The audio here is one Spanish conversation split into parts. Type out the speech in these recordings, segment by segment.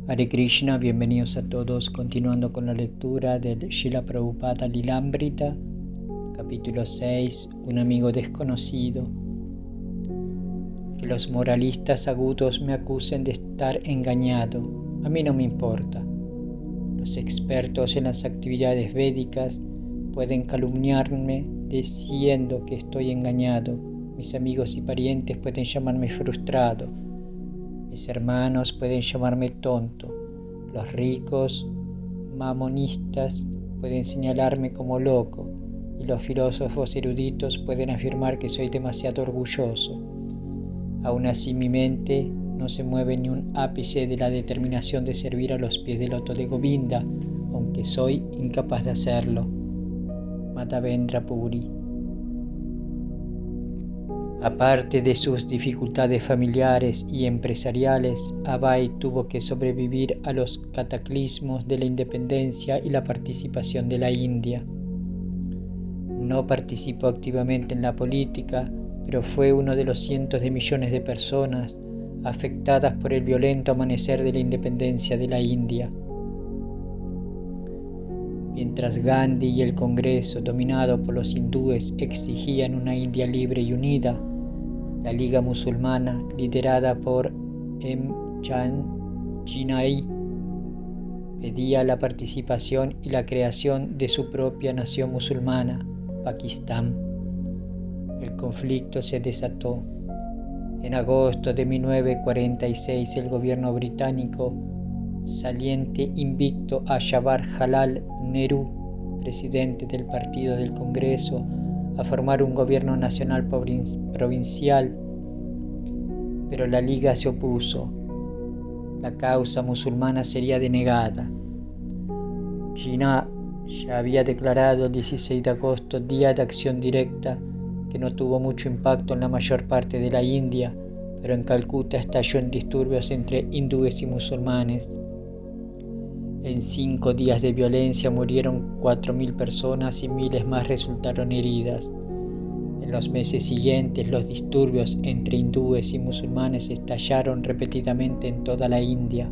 Hare Krishna, bienvenidos a todos, continuando con la lectura del Srila Prabhupada Lilamrita, capítulo 6, un amigo desconocido. Que los moralistas agudos me acusen de estar engañado, a mí no me importa. Los expertos en las actividades védicas pueden calumniarme diciendo que estoy engañado. Mis amigos y parientes pueden llamarme frustrado. Mis hermanos pueden llamarme tonto. Los ricos mamonistas pueden señalarme como loco. Y los filósofos eruditos pueden afirmar que soy demasiado orgulloso. Aún así mi mente no se mueve ni un ápice de la determinación de servir a los pies del loto de Govinda, aunque soy incapaz de hacerlo. Madhavendra Puri. Aparte de sus dificultades familiares y empresariales, Abhay tuvo que sobrevivir a los cataclismos de la independencia y la participación de la India. No participó activamente en la política, pero fue uno de los cientos de millones de personas afectadas por el violento amanecer de la independencia de la India. Mientras Gandhi y el Congreso, dominado por los hindúes, exigían una India libre y unida, la Liga Musulmana, liderada por M. Chan-Jinai, pedía la participación y la creación de su propia nación musulmana, Pakistán. El conflicto se desató. En agosto de 1946, el gobierno británico, saliente invicto a Jawaharlal Nehru, presidente del Partido del Congreso, a formar un gobierno nacional provincial, pero la Liga se opuso. La causa musulmana sería denegada. Jinnah ya había declarado el 16 de agosto Día de Acción Directa, que no tuvo mucho impacto en la mayor parte de la India, pero en Calcuta estalló en disturbios entre hindúes y musulmanes. En 5 días de violencia murieron 4.000 personas y miles más resultaron heridas. En los meses siguientes, los disturbios entre hindúes y musulmanes estallaron repetidamente en toda la India.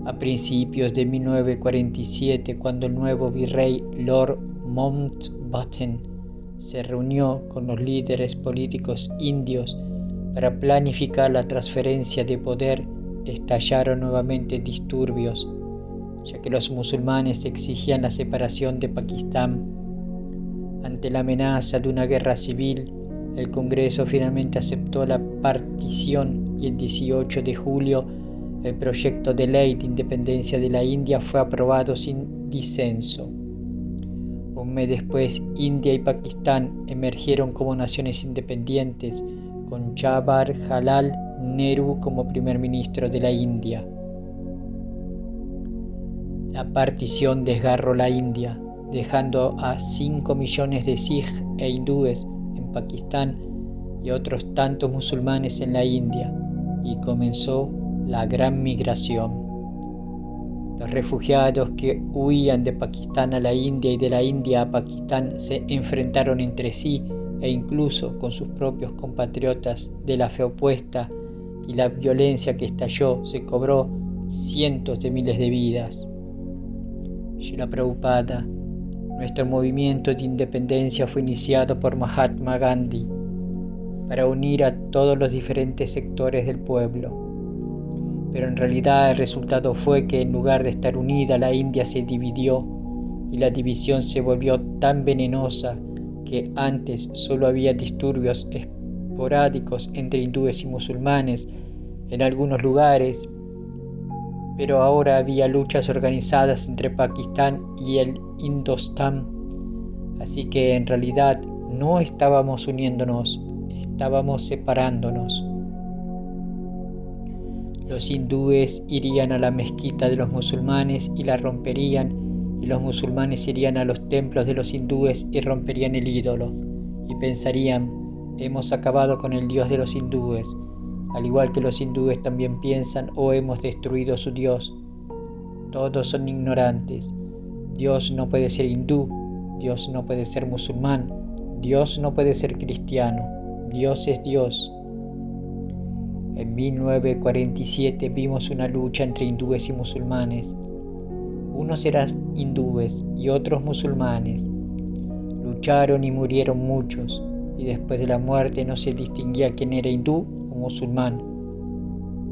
A principios de 1947, cuando el nuevo virrey Lord Mountbatten se reunió con los líderes políticos indios para planificar la transferencia de poder, estallaron nuevamente disturbios, ya que los musulmanes exigían la separación de Pakistán. Ante la amenaza de una guerra civil, el Congreso finalmente aceptó la partición y el 18 de julio el proyecto de ley de independencia de la India fue aprobado sin disenso. Un mes después, India y Pakistán emergieron como naciones independientes, con Jawaharlal Nehru como primer ministro de la India. La partición desgarró la India, dejando a 5 millones de Sikhs e hindúes en Pakistán y otros tantos musulmanes en la India, y comenzó la gran migración. Los refugiados que huían de Pakistán a la India y de la India a Pakistán se enfrentaron entre sí e incluso con sus propios compatriotas de la fe opuesta, y la violencia que estalló se cobró cientos de miles de vidas. Srila Prabhupada. Nuestro movimiento de independencia fue iniciado por Mahatma Gandhi para unir a todos los diferentes sectores del pueblo. Pero en realidad el resultado fue que en lugar de estar unida, la India se dividió, y la división se volvió tan venenosa que antes solo había disturbios esporádicos entre hindúes y musulmanes en algunos lugares, pero ahora había luchas organizadas entre Pakistán y el Indostán. Así que en realidad no estábamos uniéndonos, estábamos separándonos. Los hindúes irían a la mezquita de los musulmanes y la romperían, y los musulmanes irían a los templos de los hindúes y romperían el ídolo, y pensarían: hemos acabado con el dios de los hindúes, al igual que los hindúes también piensan, o hemos destruido su dios. Todos son ignorantes. Dios no puede ser hindú, Dios no puede ser musulmán, Dios no puede ser cristiano, Dios es Dios. En 1947 vimos una lucha entre hindúes y musulmanes. Unos eran hindúes y otros musulmanes. Lucharon y murieron muchos, y después de la muerte no se distinguía quién era hindú o musulmán.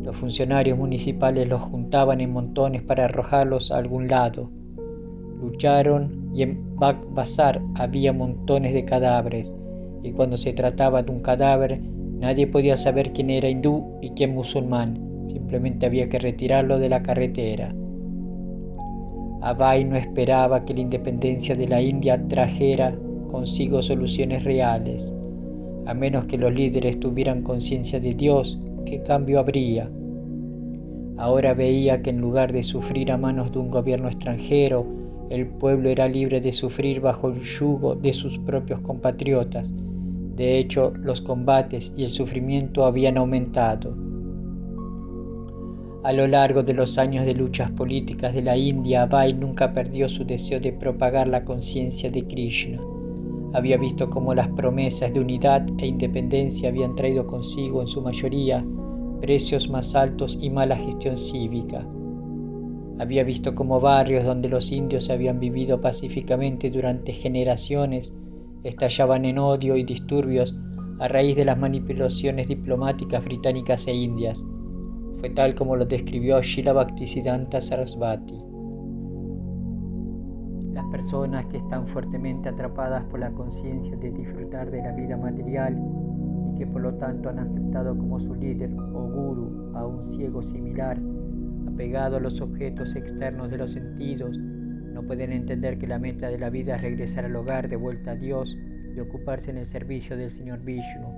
Los funcionarios municipales los juntaban en montones para arrojarlos a algún lado. Lucharon y en Baghbazar había montones de cadáveres, y cuando se trataba de un cadáver, nadie podía saber quién era hindú y quién musulmán. Simplemente había que retirarlo de la carretera. Abai no esperaba que la independencia de la India trajera consigo soluciones reales. A menos que los líderes tuvieran conciencia de Dios, ¿qué cambio habría? Ahora veía que en lugar de sufrir a manos de un gobierno extranjero, el pueblo era libre de sufrir bajo el yugo de sus propios compatriotas. De hecho, los combates y el sufrimiento habían aumentado. A lo largo de los años de luchas políticas de la India, Abai nunca perdió su deseo de propagar la conciencia de Krishna. Había visto cómo las promesas de unidad e independencia habían traído consigo, en su mayoría, precios más altos y mala gestión cívica. Había visto cómo barrios donde los indios habían vivido pacíficamente durante generaciones estallaban en odio y disturbios a raíz de las manipulaciones diplomáticas británicas e indias. Fue tal como lo describió Srila Bhaktisiddhanta Sarasvati. Las personas que están fuertemente atrapadas por la conciencia de disfrutar de la vida material y que por lo tanto han aceptado como su líder o guru a un ciego similar, apegado a los objetos externos de los sentidos, no pueden entender que la meta de la vida es regresar al hogar de vuelta a Dios y ocuparse en el servicio del Señor Vishnu.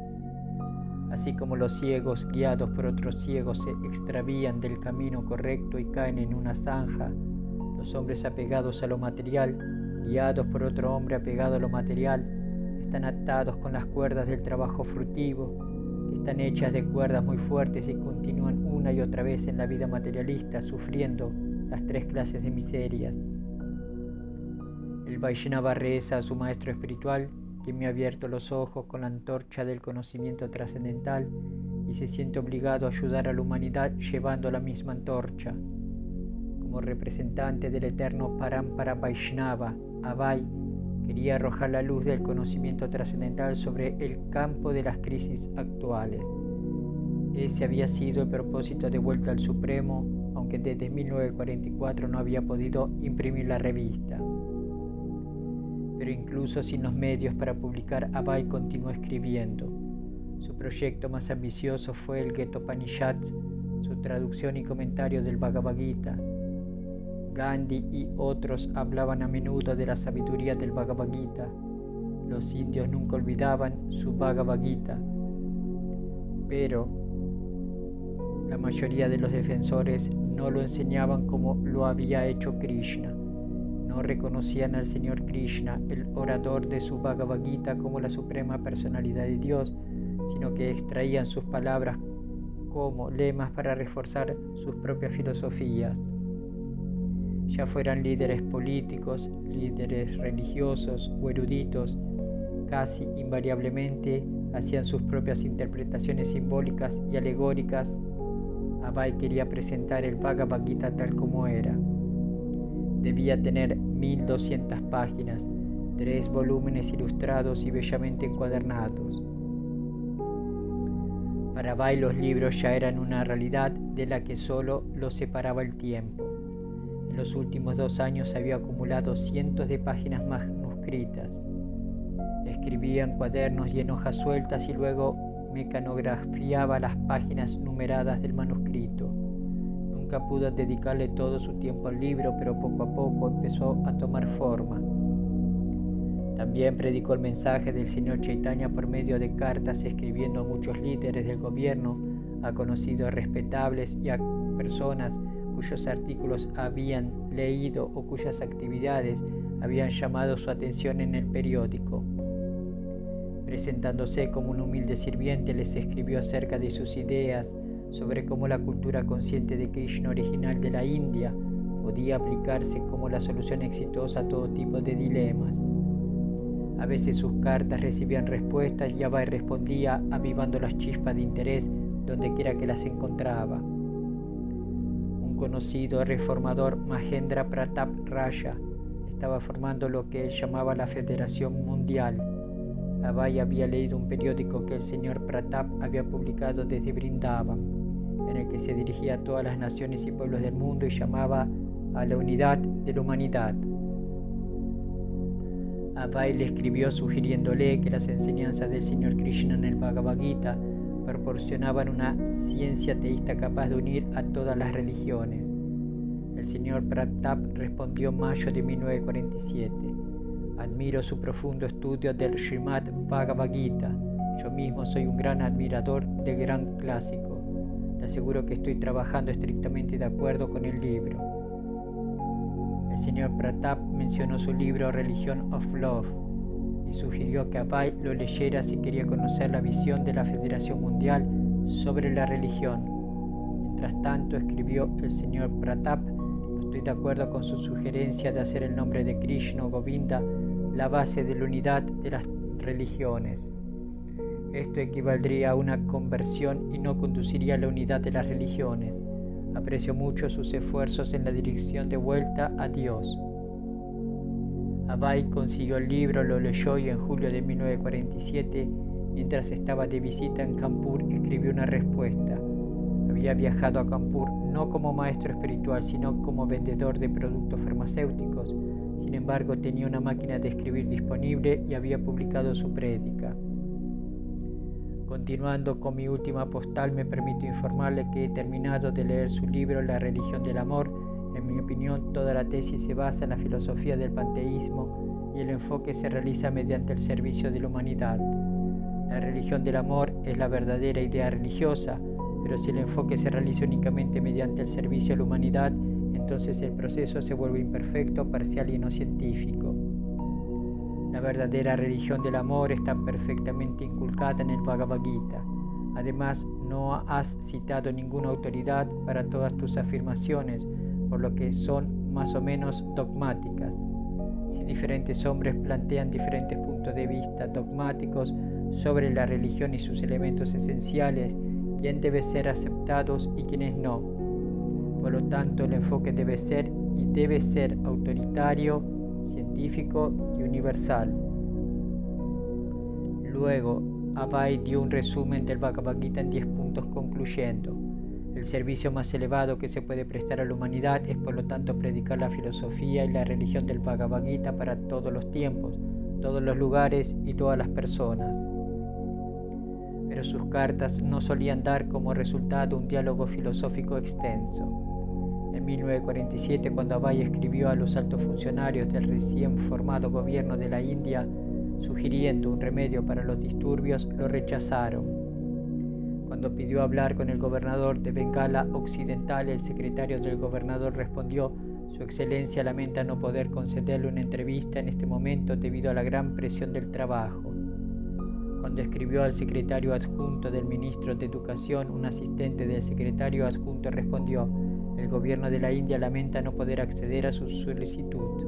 Así como los ciegos, guiados por otros ciegos, se extravían del camino correcto y caen en una zanja, los hombres apegados a lo material, guiados por otro hombre apegado a lo material, están atados con las cuerdas del trabajo frutivo, que están hechas de cuerdas muy fuertes y continúan una y otra vez en la vida materialista, sufriendo las tres clases de miserias. El Vaishnava reza a su maestro espiritual, quien me ha abierto los ojos con la antorcha del conocimiento trascendental y se siente obligado a ayudar a la humanidad llevando la misma antorcha. Como representante del eterno Parampara Vaishnava, Abai quería arrojar la luz del conocimiento trascendental sobre el campo de las crisis actuales. Ese había sido el propósito de Vuelta al Supremo, aunque desde 1944 no había podido imprimir la revista. Pero incluso sin los medios para publicar, Abai continuó escribiendo. Su proyecto más ambicioso fue el Getopanishads, su traducción y comentario del Bhagavad Gita. Gandhi y otros hablaban a menudo de la sabiduría del Bhagavad Gita. Los indios nunca olvidaban su Bhagavad Gita. Pero la mayoría de los defensores no lo enseñaban como lo había hecho Krishna. No reconocían al Señor Krishna, el orador de su Bhagavad Gita, como la suprema personalidad de Dios, sino que extraían sus palabras como lemas para reforzar sus propias filosofías. Ya fueran líderes políticos, líderes religiosos o eruditos, casi invariablemente hacían sus propias interpretaciones simbólicas y alegóricas. Abai quería presentar el Bhagavad Gita tal como era. Debía tener 1200 páginas, 3 volúmenes ilustrados y bellamente encuadernados. Para Abai los libros ya eran una realidad de la que solo los separaba el tiempo. En los últimos 2 años había acumulado cientos de páginas manuscritas. Escribía en cuadernos y en hojas sueltas y luego mecanografiaba las páginas numeradas del manuscrito. Nunca pudo dedicarle todo su tiempo al libro, pero poco a poco empezó a tomar forma. También predicó el mensaje del Señor Chaitanya por medio de cartas, escribiendo a muchos líderes del gobierno, a conocidos respetables y a personas cuyos artículos habían leído o cuyas actividades habían llamado su atención en el periódico. Presentándose como un humilde sirviente, les escribió acerca de sus ideas sobre cómo la cultura consciente de Krishna original de la India podía aplicarse como la solución exitosa a todo tipo de dilemas. A veces sus cartas recibían respuestas y Abai respondía avivando las chispas de interés donde quiera que las encontraba. Un conocido reformador, Mahendra Pratap Raya, estaba formando lo que él llamaba la Federación Mundial. Abai había leído un periódico que el señor Pratap había publicado desde Vrindavan, en el que se dirigía a todas las naciones y pueblos del mundo y llamaba a la unidad de la humanidad. Abai le escribió sugiriéndole que las enseñanzas del señor Krishna en el Bhagavad Gita proporcionaban una ciencia teísta capaz de unir a todas las religiones. El señor Pratap respondió en mayo de 1947: admiro su profundo estudio del Srimad Bhagavad Gita. Yo mismo soy un gran admirador del gran clásico. Te aseguro que estoy trabajando estrictamente de acuerdo con el libro. El señor Pratap mencionó su libro Religion of Love y sugirió que Abai lo leyera si quería conocer la visión de la Federación Mundial sobre la religión. Mientras tanto, escribió el señor Pratap: no estoy de acuerdo con su sugerencia de hacer el nombre de Krishna o Govinda la base de la unidad de las religiones. Esto equivaldría a una conversión y no conduciría a la unidad de las religiones. Aprecio mucho sus esfuerzos en la dirección de vuelta a Dios. Abai consiguió el libro, lo leyó y en julio de 1947, mientras estaba de visita en Kanpur, escribió una respuesta. Había viajado a Kanpur no como maestro espiritual, sino como vendedor de productos farmacéuticos. Sin embargo, tenía una máquina de escribir disponible y había publicado su prédica. Continuando con mi última postal, me permito informarle que he terminado de leer su libro La religión del amor. En mi opinión, toda la tesis se basa en la filosofía del panteísmo y el enfoque se realiza mediante el servicio de la humanidad. La religión del amor es la verdadera idea religiosa, pero si el enfoque se realiza únicamente mediante el servicio a la humanidad, entonces el proceso se vuelve imperfecto, parcial y no científico. La verdadera religión del amor está perfectamente inculcada en el Bhagavad Gita. Además, no has citado ninguna autoridad para todas tus afirmaciones, por lo que son más o menos dogmáticas. Si diferentes hombres plantean diferentes puntos de vista dogmáticos sobre la religión y sus elementos esenciales, quién debe ser aceptados y quiénes no. Por lo tanto, el enfoque debe ser autoritario, científico y universal. Luego, Abai dio un resumen del Bhagavad Gita en 10 puntos, concluyendo: el servicio más elevado que se puede prestar a la humanidad es, por lo tanto, predicar la filosofía y la religión del Bhagavad Gita para todos los tiempos, todos los lugares y todas las personas. Pero sus cartas no solían dar como resultado un diálogo filosófico extenso. En 1947, cuando Abai escribió a los altos funcionarios del recién formado gobierno de la India, sugiriendo un remedio para los disturbios, lo rechazaron. Cuando pidió hablar con el gobernador de Bengala Occidental, el secretario del gobernador respondió: Su Excelencia lamenta no poder concederle una entrevista en este momento debido a la gran presión del trabajo. Cuando escribió al secretario adjunto del ministro de Educación, un asistente del secretario adjunto respondió: el gobierno de la India lamenta no poder acceder a su solicitud.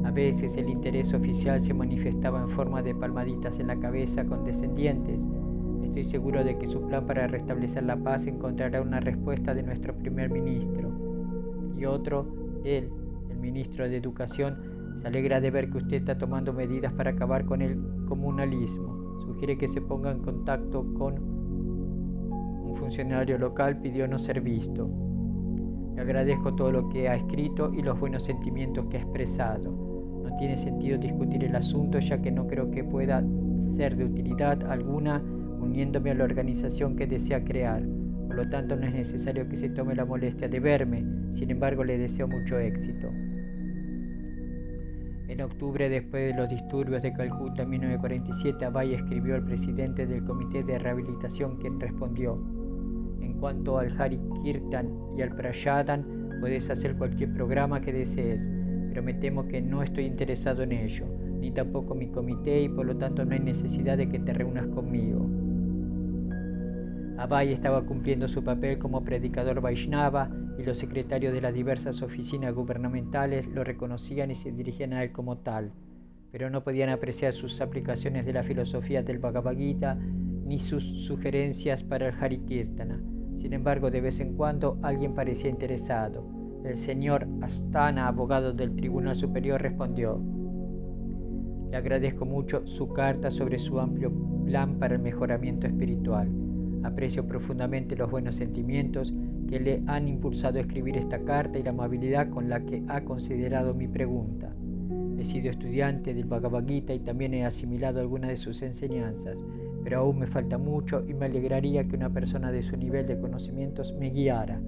A veces el interés oficial se manifestaba en forma de palmaditas en la cabeza condescendientes. Estoy seguro de que su plan para restablecer la paz encontrará una respuesta de nuestro primer ministro. Y otro, él, el ministro de Educación, se alegra de ver que usted está tomando medidas para acabar con el comunalismo. Sugiere que se ponga en contacto con un funcionario local, pidió no ser visto. Le agradezco todo lo que ha escrito y los buenos sentimientos que ha expresado. No tiene sentido discutir el asunto, ya que no creo que pueda ser de utilidad alguna uniéndome a la organización que desea crear. Por lo tanto, no es necesario que se tome la molestia de verme. Sin embargo, le deseo mucho éxito. En octubre, después de los disturbios de Calcuta en 1947, Abai escribió al presidente del Comité de Rehabilitación, quien respondió: en cuanto al Hari Kirtan y al Prayadan, puedes hacer cualquier programa que desees, pero me temo que no estoy interesado en ello, ni tampoco mi comité, y por lo tanto no hay necesidad de que te reúnas conmigo. Abai estaba cumpliendo su papel como predicador Vaishnava y los secretarios de las diversas oficinas gubernamentales lo reconocían y se dirigían a él como tal, pero no podían apreciar sus aplicaciones de la filosofía del Bhagavad Gita ni sus sugerencias para el Hari Kirtana. Sin embargo, de vez en cuando alguien parecía interesado. El señor Astana, abogado del Tribunal Superior, respondió: le agradezco mucho su carta sobre su amplio plan para el mejoramiento espiritual. Aprecio profundamente los buenos sentimientos que le han impulsado a escribir esta carta y la amabilidad con la que ha considerado mi pregunta. He sido estudiante del Bhagavad Gita y también he asimilado algunas de sus enseñanzas, pero aún me falta mucho y me alegraría que una persona de su nivel de conocimientos me guiara.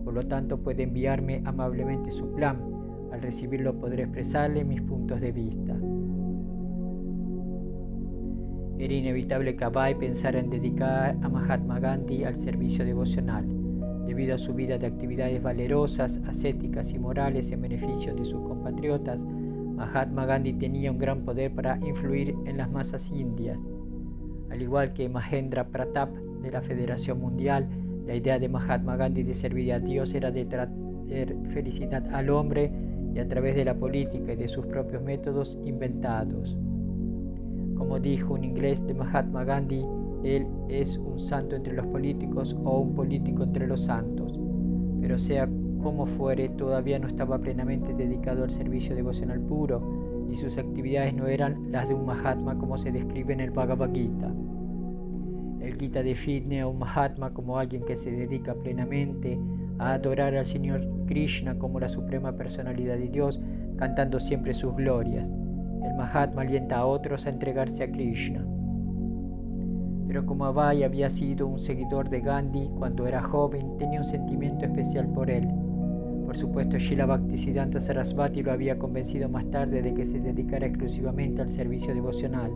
Por lo tanto, puede enviarme amablemente su plan. Al recibirlo podré expresarle mis puntos de vista. Era inevitable que Abhay pensara en dedicar a Mahatma Gandhi al servicio devocional. Debido a su vida de actividades valerosas, ascéticas y morales en beneficio de sus compatriotas, Mahatma Gandhi tenía un gran poder para influir en las masas indias. Al igual que Mahendra Pratap de la Federación Mundial, la idea de Mahatma Gandhi de servir a Dios era de traer felicidad al hombre y a través de la política y de sus propios métodos inventados. Como dijo un inglés de Mahatma Gandhi, él es un santo entre los políticos o un político entre los santos. Pero sea como fuere, todavía no estaba plenamente dedicado al servicio devocional puro y sus actividades no eran las de un Mahatma como se describe en el Bhagavad Gita. El Gita define a un Mahatma como alguien que se dedica plenamente a adorar al Señor Krishna como la suprema personalidad de Dios, cantando siempre sus glorias. El Mahatma alienta a otros a entregarse a Krishna. Pero como Abhay había sido un seguidor de Gandhi cuando era joven, tenía un sentimiento especial por él. Por supuesto, Srila Bhaktisiddhanta Sarasvati lo había convencido más tarde de que se dedicara exclusivamente al servicio devocional.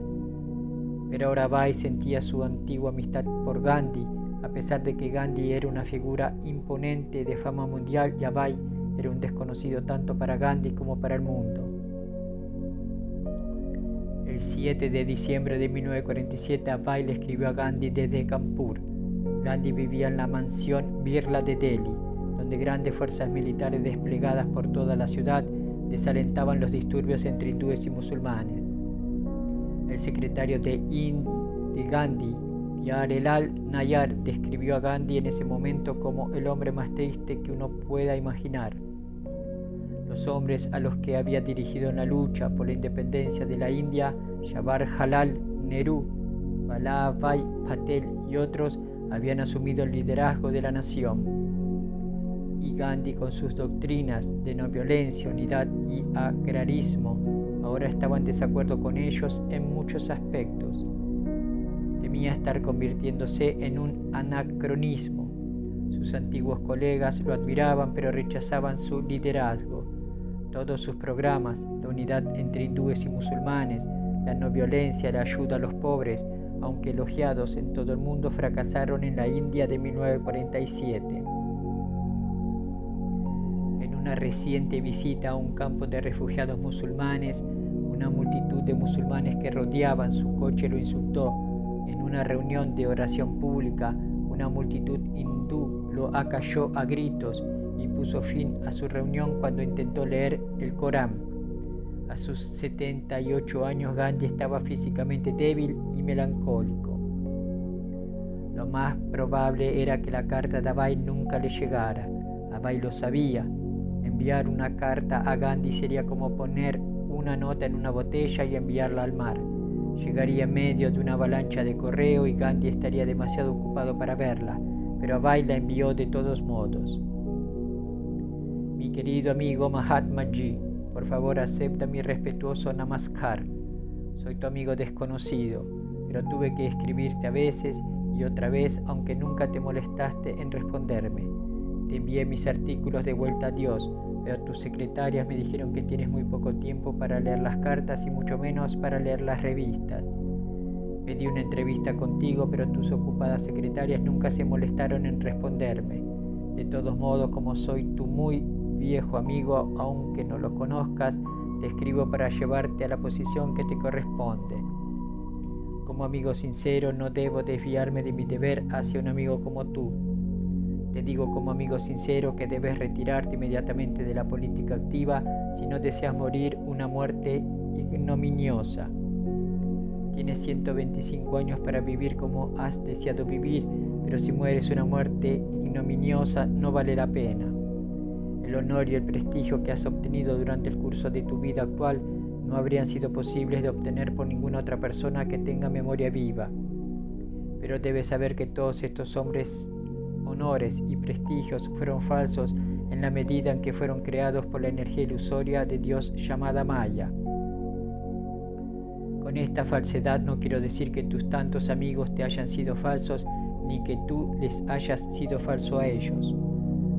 Pero ahora Abhay sentía su antigua amistad por Gandhi, a pesar de que Gandhi era una figura imponente de fama mundial y Abhay era un desconocido tanto para Gandhi como para el mundo. El 7 de diciembre de 1947, Abhay le escribió a Gandhi desde Kanpur. Gandhi vivía en la mansión Birla de Delhi, donde grandes fuerzas militares desplegadas por toda la ciudad desalentaban los disturbios entre hindúes y musulmanes. El secretario de Gandhi, Pyarelal Nayar, describió a Gandhi en ese momento como el hombre más triste que uno pueda imaginar. Los hombres a los que había dirigido en la lucha por la independencia de la India, Jawaharlal Nehru, Vallabhbhai Patel y otros, habían asumido el liderazgo de la nación. Y Gandhi, con sus doctrinas de no violencia, unidad y agrarismo, ahora estaba en desacuerdo con ellos en muchos aspectos. Temía estar convirtiéndose en un anacronismo. Sus antiguos colegas lo admiraban, pero rechazaban su liderazgo. Todos sus programas, la unidad entre hindúes y musulmanes, la no violencia, la ayuda a los pobres, aunque elogiados en todo el mundo, fracasaron en la India de 1947. En una reciente visita a un campo de refugiados musulmanes, una multitud de musulmanes que rodeaban su coche lo insultó. En una reunión de oración pública, una multitud hindú lo acalló a gritos y puso fin a su reunión cuando intentó leer el Corán. A sus 78 años, Gandhi estaba físicamente débil y melancólico. Lo más probable era que la carta de Abhay nunca le llegara. Abhay lo sabía. Enviar una carta a Gandhi sería como poner una nota en una botella y enviarla al mar. Llegaría en medio de una avalancha de correo y Gandhi estaría demasiado ocupado para verla, pero Abhay la envió de todos modos. Mi querido amigo Mahatma Ji, por favor acepta mi respetuoso namaskar. Soy tu amigo desconocido, pero tuve que escribirte a veces y otra vez, aunque nunca te molestaste en responderme. Te envié mis artículos de vuelta a Dios, pero tus secretarias me dijeron que tienes muy poco tiempo para leer las cartas y mucho menos para leer las revistas. Pedí una entrevista contigo, pero tus ocupadas secretarias nunca se molestaron en responderme. De todos modos, como soy tu muy viejo amigo, aunque no lo conozcas, te escribo para llevarte a la posición que te corresponde. Como amigo sincero, no debo desviarme de mi deber hacia un amigo como tú. Te digo como amigo sincero que debes retirarte inmediatamente de la política activa si no deseas morir una muerte ignominiosa. Tienes 125 años para vivir como has deseado vivir, pero si mueres una muerte ignominiosa no vale la pena. El honor y el prestigio que has obtenido durante el curso de tu vida actual no habrían sido posibles de obtener por ninguna otra persona que tenga memoria viva. Pero debes saber que todos estos honores y prestigios fueron falsos en la medida en que fueron creados por la energía ilusoria de Dios llamada Maya. Con esta falsedad no quiero decir que tus tantos amigos te hayan sido falsos, ni que tú les hayas sido falso a ellos.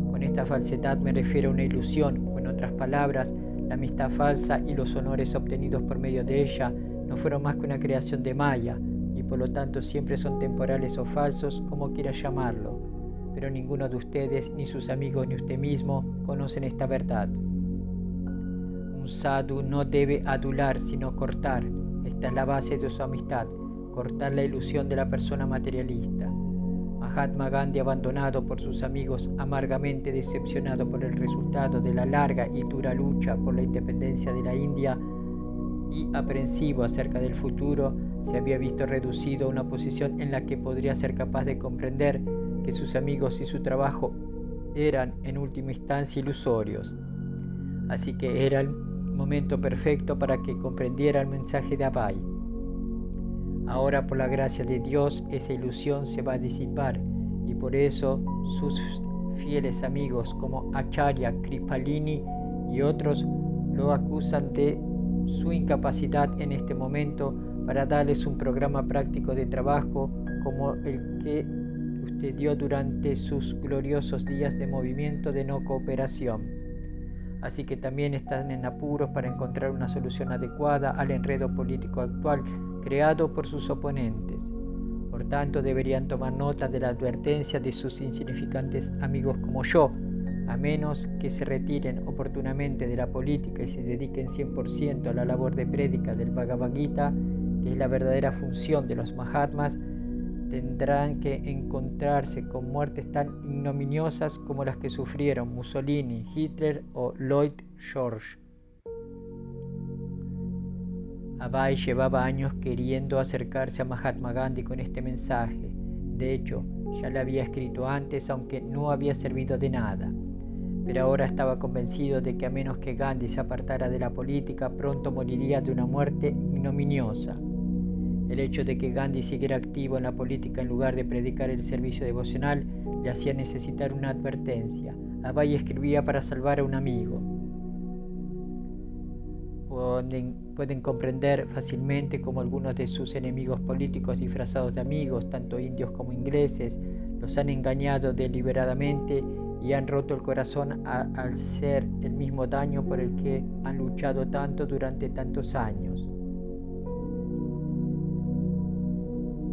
Con esta falsedad me refiero a una ilusión, o en otras palabras, la amistad falsa y los honores obtenidos por medio de ella no fueron más que una creación de Maya, y por lo tanto siempre son temporales o falsos, como quieras llamarlo. Pero ninguno de ustedes, ni sus amigos, ni usted mismo, conocen esta verdad. Un sadhu no debe adular, sino cortar. Esta es la base de su amistad, cortar la ilusión de la persona materialista. Mahatma Gandhi, abandonado por sus amigos, amargamente decepcionado por el resultado de la larga y dura lucha por la independencia de la India y aprensivo acerca del futuro, se había visto reducido a una posición en la que podría ser capaz de comprender que sus amigos y su trabajo eran en última instancia ilusorios. Así que era el momento perfecto para que comprendiera el mensaje de Abai. Ahora, por la gracia de Dios, esa ilusión se va a disipar, y por eso sus fieles amigos como Acharya Kripalini y otros lo acusan de su incapacidad en este momento para darles un programa práctico de trabajo como el que usted dio durante sus gloriosos días de movimiento de no cooperación. Así que también están en apuros para encontrar una solución adecuada al enredo político actual creado por sus oponentes. Por tanto, deberían tomar nota de la advertencia de sus insignificantes amigos como yo, a menos que se retiren oportunamente de la política y se dediquen 100% a la labor de prédica del Bhagavad Gita, que es la verdadera función de los Mahatmas, tendrán que encontrarse con muertes tan ignominiosas como las que sufrieron Mussolini, Hitler o Lloyd George. Abai llevaba años queriendo acercarse a Mahatma Gandhi con este mensaje. De hecho, ya le había escrito antes, aunque no había servido de nada. Pero ahora estaba convencido de que a menos que Gandhi se apartara de la política, pronto moriría de una muerte ignominiosa. El hecho de que Gandhi siguiera activo en la política en lugar de predicar el servicio devocional le hacía necesitar una advertencia. Abai escribía para salvar a un amigo. Pueden comprender fácilmente cómo algunos de sus enemigos políticos disfrazados de amigos, tanto indios como ingleses, los han engañado deliberadamente y han roto el corazón al hacer el mismo daño por el que han luchado tanto durante tantos años.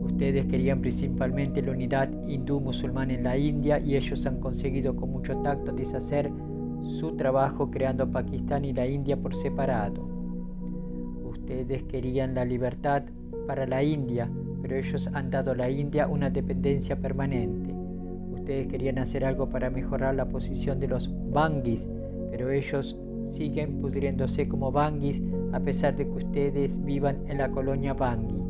Ustedes querían principalmente la unidad hindú-musulmana en la India y ellos han conseguido con mucho tacto deshacer su trabajo creando Pakistán y la India por separado. Ustedes querían la libertad para la India, pero ellos han dado a la India una dependencia permanente. Ustedes querían hacer algo para mejorar la posición de los Bangis, pero ellos siguen pudriéndose como Bangis a pesar de que ustedes vivan en la colonia Bangi.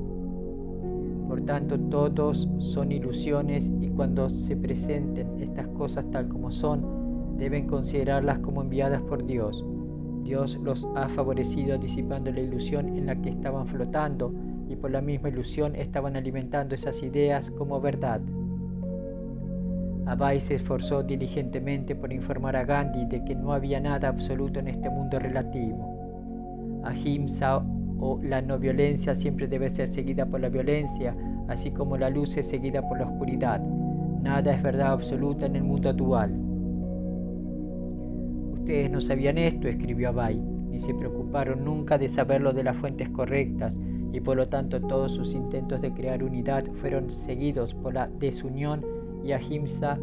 Por tanto, todos son ilusiones y cuando se presenten estas cosas tal como son, deben considerarlas como enviadas por Dios. Dios los ha favorecido disipando la ilusión en la que estaban flotando y por la misma ilusión estaban alimentando esas ideas como verdad. Abai se esforzó diligentemente por informar a Gandhi de que no había nada absoluto en este mundo relativo. Ahimsa o la no violencia siempre debe ser seguida por la violencia, así como la luz es seguida por la oscuridad. Nada es verdad absoluta en el mundo actual. Ustedes no sabían esto, escribió Abai, ni se preocuparon nunca de saberlo de las fuentes correctas, y por lo tanto todos sus intentos de crear unidad fueron seguidos por la desunión y Ahimsa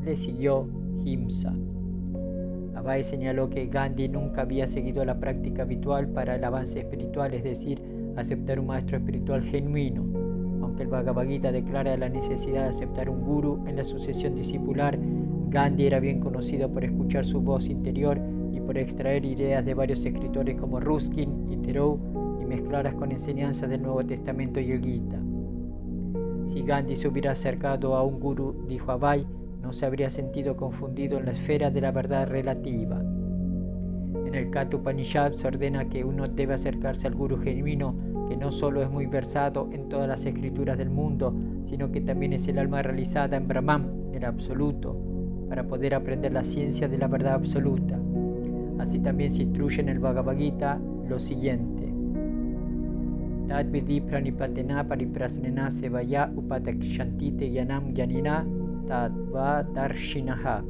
le siguió Himsa. Abai señaló que Gandhi nunca había seguido la práctica habitual para el avance espiritual, es decir, aceptar un maestro espiritual genuino. Aunque el Bhagavad Gita declara la necesidad de aceptar un gurú en la sucesión discipular, Gandhi era bien conocido por escuchar su voz interior y por extraer ideas de varios escritores como Ruskin y Thoreau y mezcladas con enseñanzas del Nuevo Testamento y el Gita. Si Gandhi se hubiera acercado a un gurú, dijo Abhay, no se habría sentido confundido en la esfera de la verdad relativa. En el Katha Upanishad se ordena que uno debe acercarse al gurú genuino, que no solo es muy versado en todas las escrituras del mundo, sino que también es el alma realizada en Brahman, el absoluto, para poder aprender la ciencia de la verdad absoluta. Así también se instruye en el Bhagavad Gita lo siguiente: Tad vidi pranipatena pariprasnena sevaya upadakshantite yanam yanina tadva darshinaha.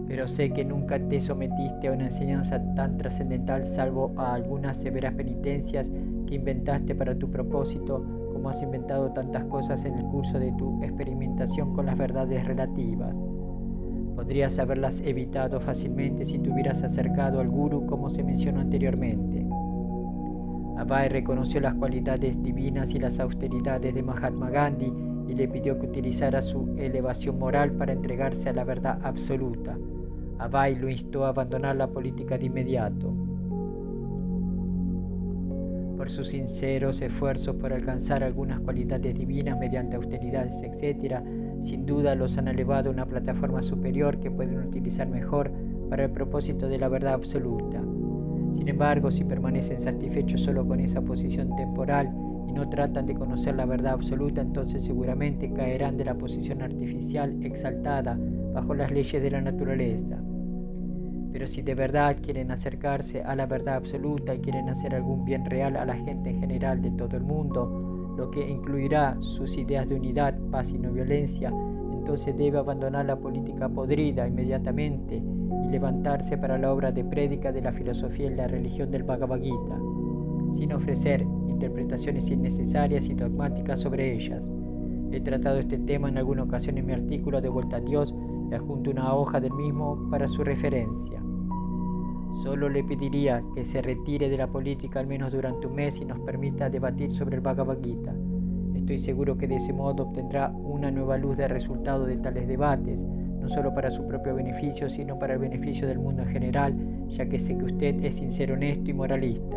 Pero sé que nunca te sometiste a una enseñanza tan trascendental, salvo a algunas severas penitencias que inventaste para tu propósito, como has inventado tantas cosas en el curso de tu experimentación con las verdades relativas. Podrías haberlas evitado fácilmente si te hubieras acercado al Guru, como se mencionó anteriormente. Abhay reconoció las cualidades divinas y las austeridades de Mahatma Gandhi y le pidió que utilizara su elevación moral para entregarse a la verdad absoluta. Abhay lo instó a abandonar la política de inmediato. Por sus sinceros esfuerzos por alcanzar algunas cualidades divinas mediante austeridades, etc., sin duda los han elevado a una plataforma superior que pueden utilizar mejor para el propósito de la verdad absoluta. Sin embargo, si permanecen satisfechos solo con esa posición temporal y no tratan de conocer la verdad absoluta, entonces seguramente caerán de la posición artificial exaltada bajo las leyes de la naturaleza. Pero si de verdad quieren acercarse a la verdad absoluta y quieren hacer algún bien real a la gente en general de todo el mundo, lo que incluirá sus ideas de unidad, paz y no violencia, entonces debe abandonar la política podrida inmediatamente y levantarse para la obra de prédica de la filosofía y la religión del Bhagavad Gita, sin ofrecer interpretaciones innecesarias y dogmáticas sobre ellas. He tratado este tema en alguna ocasión en mi artículo de Vuelta a Dios y adjunto una hoja del mismo para su referencia. Solo le pediría que se retire de la política al menos durante un mes y nos permita debatir sobre el Bhagavad Gita. Estoy seguro que de ese modo obtendrá una nueva luz de resultado de tales debates, no solo para su propio beneficio, sino para el beneficio del mundo en general, ya que sé que usted es sincero, honesto y moralista.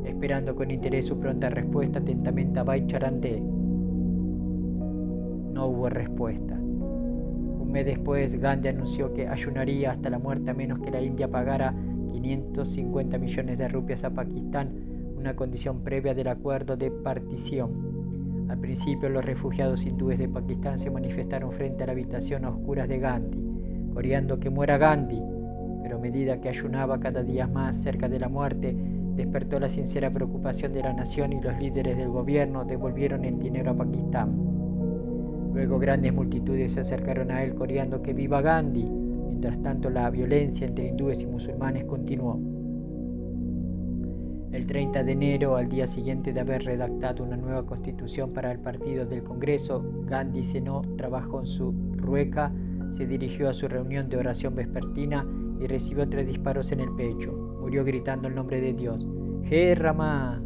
Esperando con interés su pronta respuesta, atentamente, Abhay Charande. No hubo respuesta. Un mes después, Gandhi anunció que ayunaría hasta la muerte a menos que la India pagara 550 millones de rupias a Pakistán, una condición previa del acuerdo de partición. Al principio, los refugiados hindúes de Pakistán se manifestaron frente a la habitación a oscuras de Gandhi, coreando que muera Gandhi, pero a medida que ayunaba cada día más cerca de la muerte, despertó la sincera preocupación de la nación y los líderes del gobierno devolvieron el dinero a Pakistán. Luego grandes multitudes se acercaron a él coreando que viva Gandhi. Mientras tanto, la violencia entre hindúes y musulmanes continuó. El 30 de enero, al día siguiente de haber redactado una nueva constitución para el partido del Congreso, Gandhi cenó, trabajó en su rueca, se dirigió a su reunión de oración vespertina y recibió 3 disparos en el pecho. Murió gritando el nombre de Dios. ¡He Rama!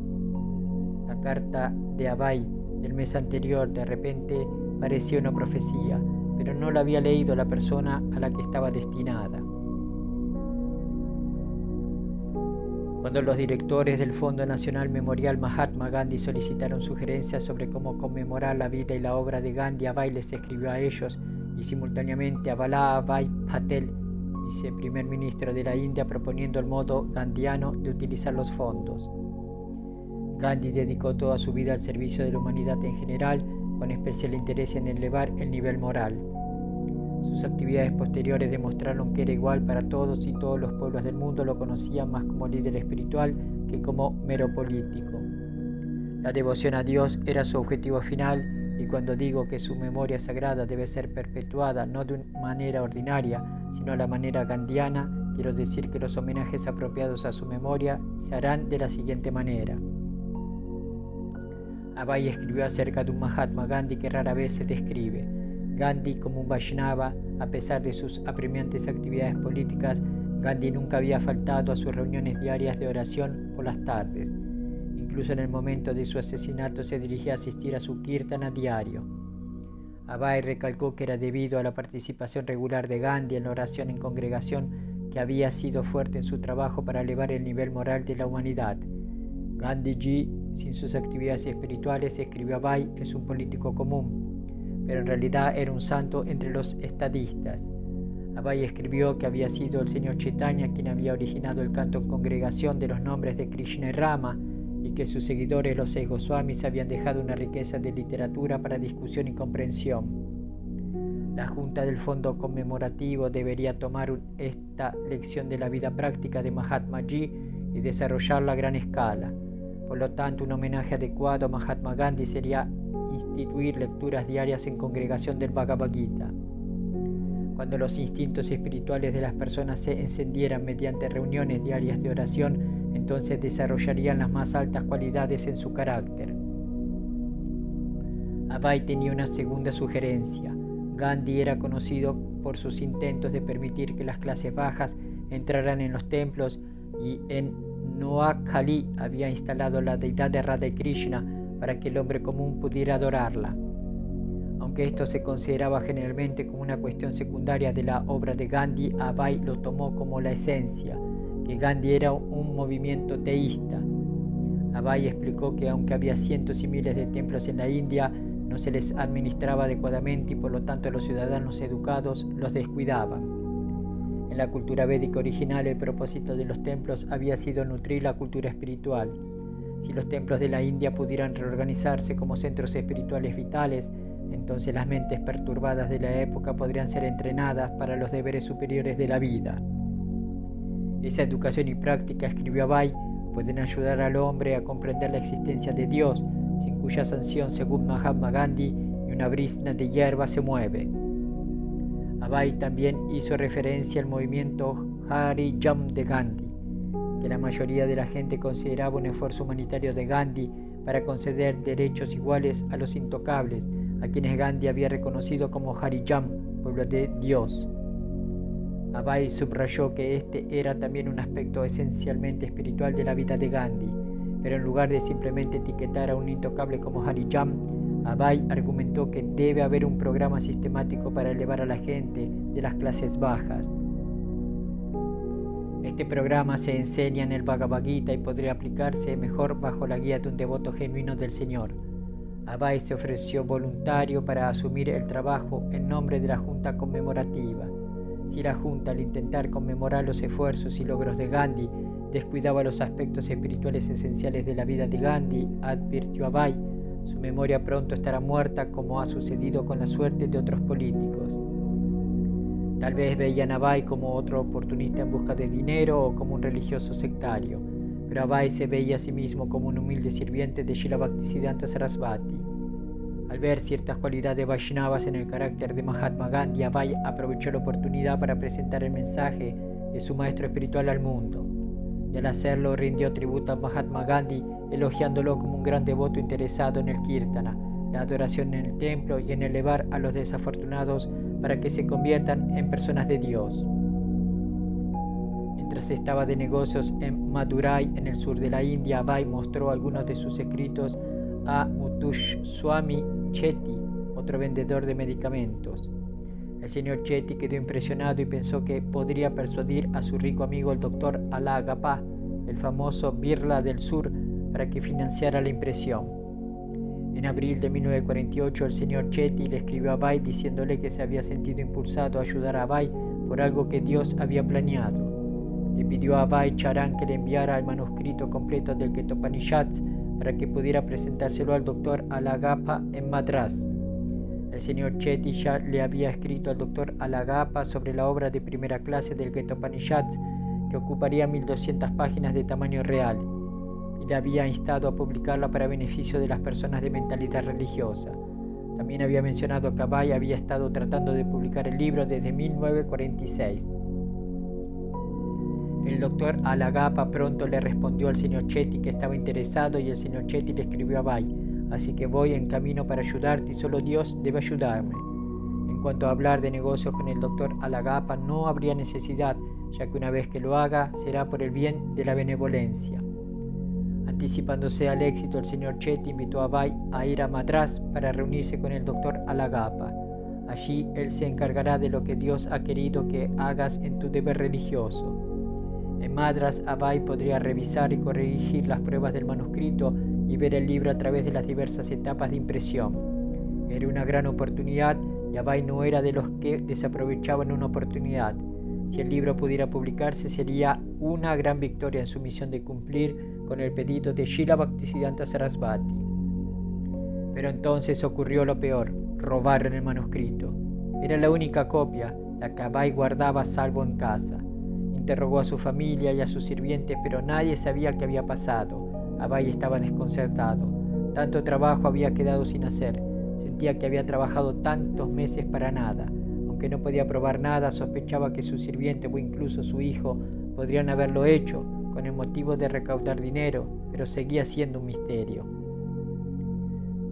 La carta de Abhay del mes anterior de repente parecía una profecía, pero no la había leído la persona a la que estaba destinada. Cuando los directores del Fondo Nacional Memorial Mahatma Gandhi solicitaron sugerencias sobre cómo conmemorar la vida y la obra de Gandhi, Abhay les escribió a ellos y simultáneamente a Vallabhbhai Patel, viceprimer ministro de la India, proponiendo el modo gandhiano de utilizar los fondos. Gandhi dedicó toda su vida al servicio de la humanidad en general, con especial interés en elevar el nivel moral. Sus actividades posteriores demostraron que era igual para todos y todos los pueblos del mundo lo conocían más como líder espiritual que como mero político. La devoción a Dios era su objetivo final, y cuando digo que su memoria sagrada debe ser perpetuada no de una manera ordinaria, sino a la manera gandhiana, quiero decir que los homenajes apropiados a su memoria se harán de la siguiente manera. Abhay escribió acerca de un Mahatma Gandhi que rara vez se describe. Gandhi como un Vaishnava, a pesar de sus apremiantes actividades políticas, Gandhi nunca había faltado a sus reuniones diarias de oración por las tardes. Incluso en el momento de su asesinato se dirigía a asistir a su kirtana diario. Abhay recalcó que era debido a la participación regular de Gandhi en la oración en congregación que había sido fuerte en su trabajo para elevar el nivel moral de la humanidad. Gandhiji, sin sus actividades espirituales, escribió Bhai, es un político común, pero en realidad era un santo entre los estadistas. Bhai escribió que había sido el señor Chaitanya quien había originado el canto en congregación de los nombres de Krishna y Rama, y que sus seguidores, los 6 Goswamis, habían dejado una riqueza de literatura para discusión y comprensión. La Junta del Fondo Conmemorativo debería tomar esta lección de la vida práctica de Mahatma Ji y desarrollarla a gran escala. Por lo tanto, un homenaje adecuado a Mahatma Gandhi sería instituir lecturas diarias en congregación del Bhagavad Gita. Cuando los instintos espirituales de las personas se encendieran mediante reuniones diarias de oración, entonces desarrollarían las más altas cualidades en su carácter. Bhai tenía una segunda sugerencia. Gandhi era conocido por sus intentos de permitir que las clases bajas entraran en los templos, y en Noakhali había instalado la deidad de Radha y Krishna para que el hombre común pudiera adorarla. Aunque esto se consideraba generalmente como una cuestión secundaria de la obra de Gandhi, Bhai lo tomó como la esencia, que Gandhi era un movimiento teísta. Bhai explicó que aunque había cientos y miles de templos en la India, no se les administraba adecuadamente y por lo tanto los ciudadanos educados los descuidaban. En la cultura védica original, el propósito de los templos había sido nutrir la cultura espiritual. Si los templos de la India pudieran reorganizarse como centros espirituales vitales, entonces las mentes perturbadas de la época podrían ser entrenadas para los deberes superiores de la vida. Esa educación y práctica, escribió Bhai, pueden ayudar al hombre a comprender la existencia de Dios, sin cuya sanción, según Mahatma Gandhi, ni una brizna de hierba se mueve. Bhai también hizo referencia al movimiento Hari Jam de Gandhi, que la mayoría de la gente consideraba un esfuerzo humanitario de Gandhi para conceder derechos iguales a los intocables, a quienes Gandhi había reconocido como Harijam, pueblo de Dios. Bhai subrayó que este era también un aspecto esencialmente espiritual de la vida de Gandhi, pero en lugar de simplemente etiquetar a un intocable como Harijam, Bhai argumentó que debe haber un programa sistemático para elevar a la gente de las clases bajas. Este programa se enseña en el Bhagavad Gita y podría aplicarse mejor bajo la guía de un devoto genuino del Señor. Bhai se ofreció voluntario para asumir el trabajo en nombre de la Junta Conmemorativa. Si la Junta, al intentar conmemorar los esfuerzos y logros de Gandhi, descuidaba los aspectos espirituales esenciales de la vida de Gandhi, advirtió Bhai, su memoria pronto estará muerta, como ha sucedido con la suerte de otros políticos. Tal vez veían a Bhai como otro oportunista en busca de dinero o como un religioso sectario, pero Bhai se veía a sí mismo como un humilde sirviente de Srila Bhaktisiddhanta Sarasvati. Al ver ciertas cualidades Vaishnavas en el carácter de Mahatma Gandhi, Bhai aprovechó la oportunidad para presentar el mensaje de su maestro espiritual al mundo, y al hacerlo rindió tributo a Mahatma Gandhi, elogiándolo como un gran devoto interesado en el kirtana, la adoración en el templo y en elevar a los desafortunados para que se conviertan en personas de Dios. Mientras estaba de negocios en Madurai, en el sur de la India, Bhai mostró algunos de sus escritos a Muthuswami Chetty, otro vendedor de medicamentos. El señor Chetty quedó impresionado y pensó que podría persuadir a su rico amigo el doctor Alagappa, el famoso Birla del Sur, para que financiara la impresión. En abril de 1948, el señor Chetty le escribió a Bhai diciéndole que se había sentido impulsado a ayudar a Bhai por algo que Dios había planeado. Le pidió a Bhai Charan que le enviara el manuscrito completo del Ketopanishads para que pudiera presentárselo al doctor Alagappa en Madrás. El señor Chetty ya le había escrito al doctor Alagappa sobre la obra de primera clase del Ketopanishads, que ocuparía 1200 páginas de tamaño real, y le había instado a publicarla para beneficio de las personas de mentalidad religiosa. También había mencionado que Bhai había estado tratando de publicar el libro desde 1946. El doctor Alagappa pronto le respondió al señor Chetty que estaba interesado, y el señor Chetty le escribió a Bhai: así que voy en camino para ayudarte y solo Dios debe ayudarme. En cuanto a hablar de negocios con el doctor Alagappa, no habría necesidad, ya que una vez que lo haga será por el bien de la benevolencia. Anticipándose al éxito, el señor Chetty invitó a Bhai a ir a Madrás para reunirse con el doctor Alagappa. Allí Él se encargará de lo que Dios ha querido que hagas en tu deber religioso. En Madras, Abhay podría revisar y corregir las pruebas del manuscrito y ver el libro a través de las diversas etapas de impresión. Era una gran oportunidad y Abhay no era de los que desaprovechaban una oportunidad. Si el libro pudiera publicarse, sería una gran victoria en su misión de cumplir con el pedido de Srila Bhaktisiddhanta Sarasvati. Pero entonces ocurrió lo peor: robaron el manuscrito. Era la única copia, la que Abhay guardaba a salvo en casa. Interrogó a su familia y a sus sirvientes, pero nadie sabía qué había pasado. Abhay estaba desconcertado. Tanto trabajo había quedado sin hacer. Sentía que había trabajado tantos meses para nada. Aunque no podía probar nada, sospechaba que su sirviente o incluso su hijo podrían haberlo hecho con el motivo de recaudar dinero, pero seguía siendo un misterio.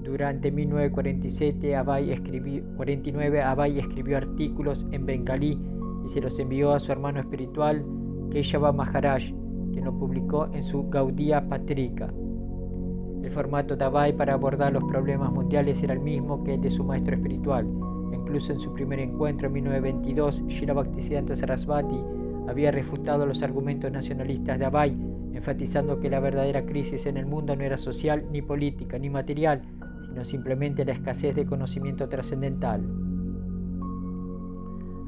Durante 1947, Abhay escribió artículos en bengalí y se los envió a su hermano espiritual, Keshava Maharaj, que lo publicó en su Gaudiya Patrika. El formato de Abhay para abordar los problemas mundiales era el mismo que el de su maestro espiritual. Incluso en su primer encuentro en 1922, Srila Bhaktisiddhanta Sarasvati había refutado los argumentos nacionalistas de Abhay, enfatizando que la verdadera crisis en el mundo no era social, ni política, ni material, sino simplemente la escasez de conocimiento trascendental.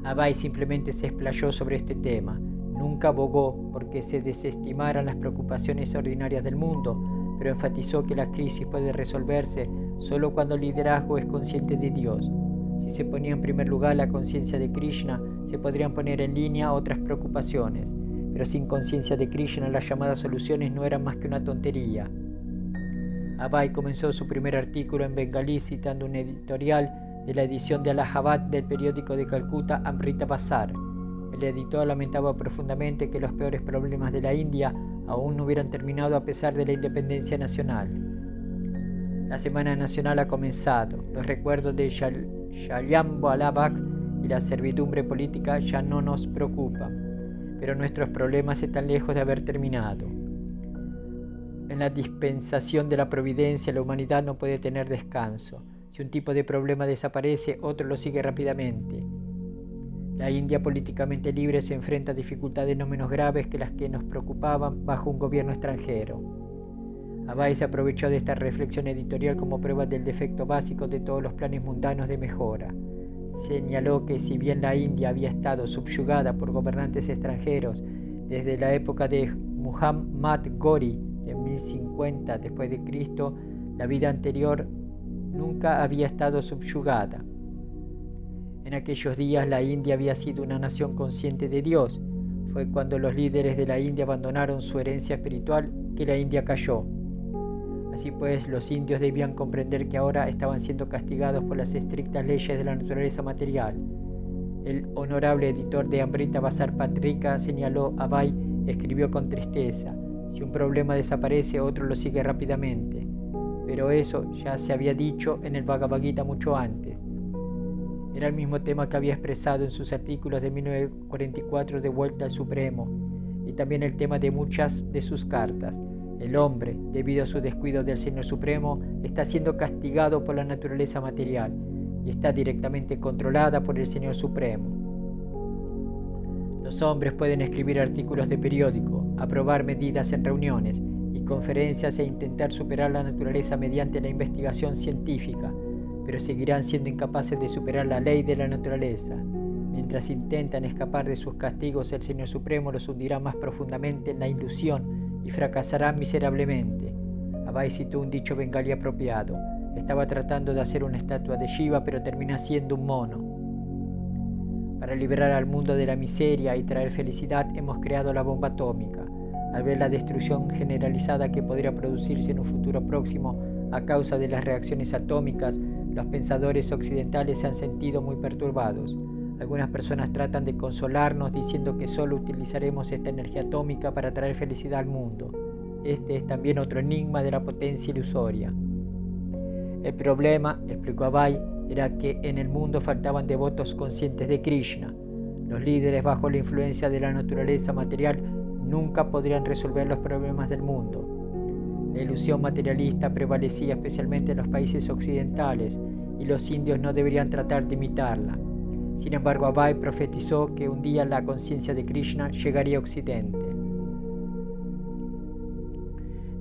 Abhay simplemente se explayó sobre este tema. Nunca abogó porque se desestimaran las preocupaciones ordinarias del mundo, pero enfatizó que la crisis puede resolverse solo cuando el liderazgo es consciente de Dios. Si se ponía en primer lugar la conciencia de Krishna, se podrían poner en línea otras preocupaciones, pero sin conciencia de Krishna las llamadas soluciones no eran más que una tontería. Abhay comenzó su primer artículo en bengalí citando un editorial de la edición de Allahabad del periódico de Calcuta, Amrita Bazar. El editor lamentaba profundamente que los peores problemas de la India aún no hubieran terminado a pesar de la independencia nacional. La Semana Nacional ha comenzado. Los recuerdos de Jallianwala Bagh y la servidumbre política ya no nos preocupan, pero nuestros problemas están lejos de haber terminado. En la dispensación de la providencia, la humanidad no puede tener descanso. Si un tipo de problema desaparece, otro lo sigue rápidamente. La India políticamente libre se enfrenta a dificultades no menos graves que las que nos preocupaban bajo un gobierno extranjero. Abhay se aprovechó de esta reflexión editorial como prueba del defecto básico de todos los planes mundanos de mejora. Señaló que si bien la India había estado subyugada por gobernantes extranjeros desde la época de Muhammad Ghori de 1050 después de Cristo, la vida anterior nunca había estado subyugada. En aquellos días la India había sido una nación consciente de Dios. Fue cuando los líderes de la India abandonaron su herencia espiritual que la India cayó. Así pues, los indios debían comprender que ahora estaban siendo castigados por las estrictas leyes de la naturaleza material. El honorable editor de Amrita Bazar Patrika señaló: Abhay escribió con tristeza: si un problema desaparece, otro lo sigue rápidamente. Pero eso ya se había dicho en el Bhagavad Gita mucho antes. Era el mismo tema que había expresado en sus artículos de 1944 de Vuelta al Supremo, y también el tema de muchas de sus cartas. El hombre, debido a su descuido del Señor Supremo, está siendo castigado por la naturaleza material y está directamente controlada por el Señor Supremo. Los hombres pueden escribir artículos de periódico, aprobar medidas en reuniones y conferencias e intentar superar la naturaleza mediante la investigación científica, pero seguirán siendo incapaces de superar la ley de la naturaleza. Mientras intentan escapar de sus castigos, el Señor Supremo los hundirá más profundamente en la ilusión y fracasarán miserablemente. Abhay citó un dicho bengalí apropiado: estaba tratando de hacer una estatua de Shiva, pero termina siendo un mono. Para liberar al mundo de la miseria y traer felicidad, hemos creado la bomba atómica. Al ver la destrucción generalizada que podría producirse en un futuro próximo a causa de las reacciones atómicas, los pensadores occidentales se han sentido muy perturbados. Algunas personas tratan de consolarnos diciendo que solo utilizaremos esta energía atómica para traer felicidad al mundo. Este es también otro enigma de la potencia ilusoria. El problema, explicó Abhay, era que en el mundo faltaban devotos conscientes de Krishna. Los líderes bajo la influencia de la naturaleza material nunca podrían resolver los problemas del mundo. La ilusión materialista prevalecía especialmente en los países occidentales, y los indios no deberían tratar de imitarla. Sin embargo, Abhay profetizó que un día la conciencia de Krishna llegaría a Occidente.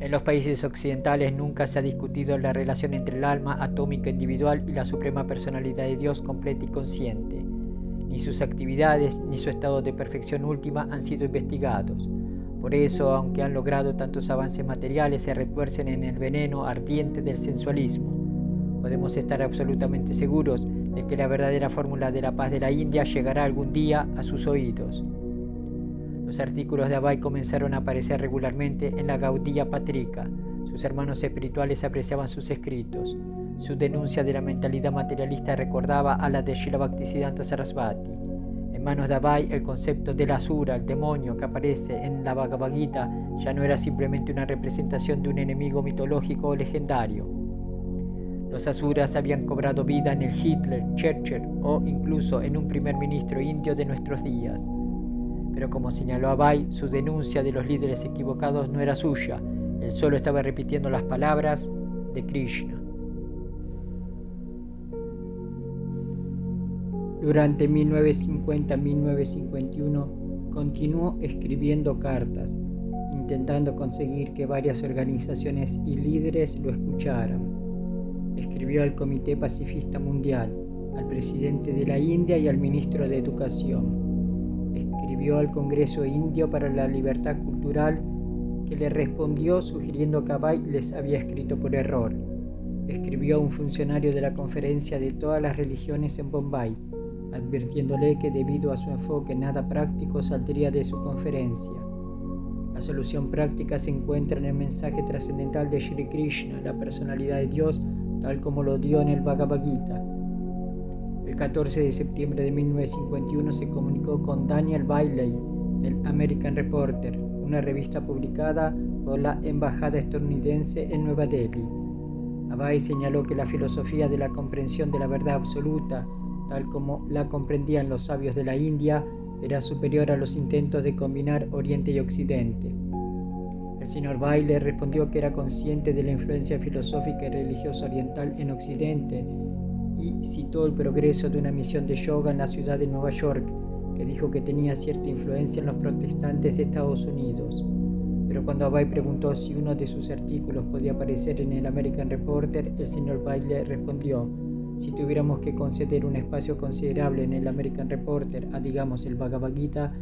En los países occidentales nunca se ha discutido la relación entre el alma atómica individual y la suprema personalidad de Dios completa y consciente. Ni sus actividades ni su estado de perfección última han sido investigados. Por eso, aunque han logrado tantos avances materiales, se retuercen en el veneno ardiente del sensualismo. Podemos estar absolutamente seguros de que la verdadera fórmula de la paz de la India llegará algún día a sus oídos. Los artículos de Abhay comenzaron a aparecer regularmente en la Gaudiya Patrika. Sus hermanos espirituales apreciaban sus escritos. Su denuncia de la mentalidad materialista recordaba a la de Srila Bhaktisiddhanta Sarasvati. En manos de Abhay, el concepto del asura, el demonio que aparece en la Bhagavad Gita, ya no era simplemente una representación de un enemigo mitológico o legendario. Los asuras habían cobrado vida en el Hitler, Churchill o incluso en un primer ministro indio de nuestros días. Pero como señaló Abhay, su denuncia de los líderes equivocados no era suya. Él solo estaba repitiendo las palabras de Krishna. Durante 1950-1951 continuó escribiendo cartas, intentando conseguir que varias organizaciones y líderes lo escucharan. Escribió al Comité Pacifista Mundial, al presidente de la India y al ministro de Educación. Escribió al Congreso Indio para la Libertad Cultural, que le respondió sugiriendo que Abhay les había escrito por error. Escribió a un funcionario de la Conferencia de todas las religiones en Bombay, advirtiéndole que debido a su enfoque nada práctico saldría de su conferencia. La solución práctica se encuentra en el mensaje trascendental de Shri Krishna, la personalidad de Dios, tal como lo dio en el Bhagavad Gita. El 14 de septiembre de 1951 se comunicó con Daniel Bailey del American Reporter, una revista publicada por la Embajada estadounidense en Nueva Delhi. Abhay señaló que la filosofía de la comprensión de la verdad absoluta, tal como la comprendían los sabios de la India, era superior a los intentos de combinar Oriente y Occidente. El señor Bailey respondió que era consciente de la influencia filosófica y religiosa oriental en Occidente y citó el progreso de una misión de yoga en la ciudad de Nueva York, que dijo que tenía cierta influencia en los protestantes de Estados Unidos. Pero cuando Abhay preguntó si uno de sus artículos podía aparecer en el American Reporter, el señor Bailey respondió: si tuviéramos que conceder un espacio considerable en el American Reporter a, digamos, el Bhagavad Gita,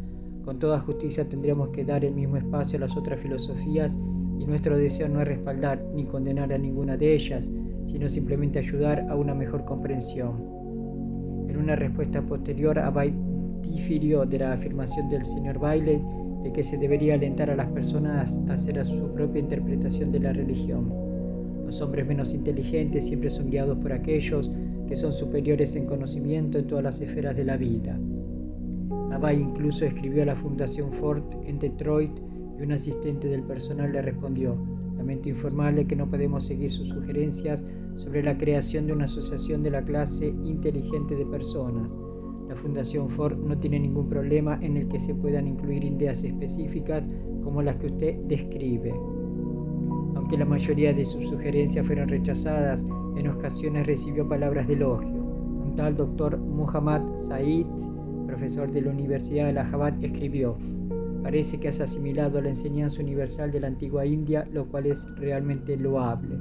con toda justicia tendríamos que dar el mismo espacio a las otras filosofías, y nuestro deseo no es respaldar ni condenar a ninguna de ellas, sino simplemente ayudar a una mejor comprensión. En una respuesta posterior, Abhay difirió de la afirmación del señor Bailey de que se debería alentar a las personas a hacer su propia interpretación de la religión. Los hombres menos inteligentes siempre son guiados por aquellos que son superiores en conocimiento en todas las esferas de la vida. Abhay incluso escribió a la Fundación Ford en Detroit y un asistente del personal le respondió: lamento informarle que no podemos seguir sus sugerencias sobre la creación de una asociación de la clase inteligente de personas. La Fundación Ford no tiene ningún problema en el que se puedan incluir ideas específicas como las que usted describe. Aunque la mayoría de sus sugerencias fueron rechazadas, en ocasiones recibió palabras de elogio. Un tal Dr. Muhammad Said, profesor de la Universidad de Allahabad, escribió: parece que has asimilado la enseñanza universal de la antigua India, lo cual es realmente loable.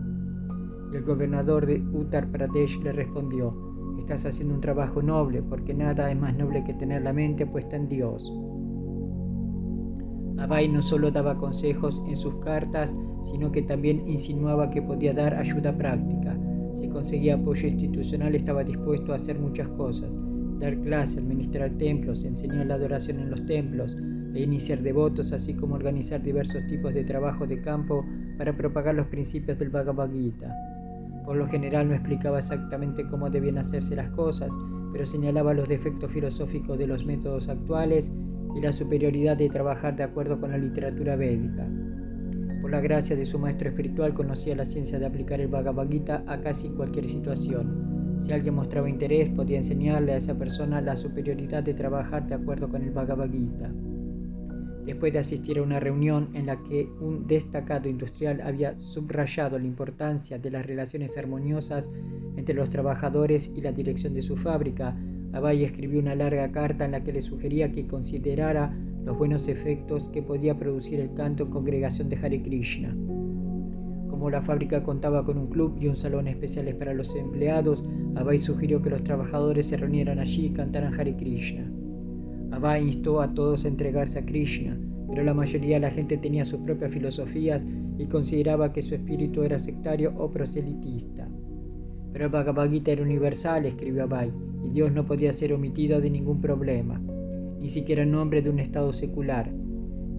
Y el gobernador de Uttar Pradesh le respondió: estás haciendo un trabajo noble, porque nada es más noble que tener la mente puesta en Dios. Abhay no solo daba consejos en sus cartas, sino que también insinuaba que podía dar ayuda práctica. Si conseguía apoyo institucional, estaba dispuesto a hacer muchas cosas: dar clases, administrar templos, enseñar la adoración en los templos e iniciar devotos, así como organizar diversos tipos de trabajo de campo para propagar los principios del Bhagavad Gita. Por lo general no explicaba exactamente cómo debían hacerse las cosas, pero señalaba los defectos filosóficos de los métodos actuales y la superioridad de trabajar de acuerdo con la literatura védica. Por la gracia de su maestro espiritual, conocía la ciencia de aplicar el Bhagavad Gita a casi cualquier situación. Si alguien mostraba interés, podía enseñarle a esa persona la superioridad de trabajar de acuerdo con el Bhagavad Gita. Después de asistir a una reunión en la que un destacado industrial había subrayado la importancia de las relaciones armoniosas entre los trabajadores y la dirección de su fábrica, Abai escribió una larga carta en la que le sugería que considerara los buenos efectos que podía producir el canto en congregación de Hare Krishna. Como la fábrica contaba con un club y un salón especiales para los empleados, Abai sugirió que los trabajadores se reunieran allí y cantaran Hare Krishna. Abai instó a todos a entregarse a Krishna, pero la mayoría de la gente tenía sus propias filosofías y consideraba que su espíritu era sectario o proselitista. Pero el Bhagavad Gita era universal, escribió Abai, y Dios no podía ser omitido de ningún problema, ni siquiera en nombre de un estado secular.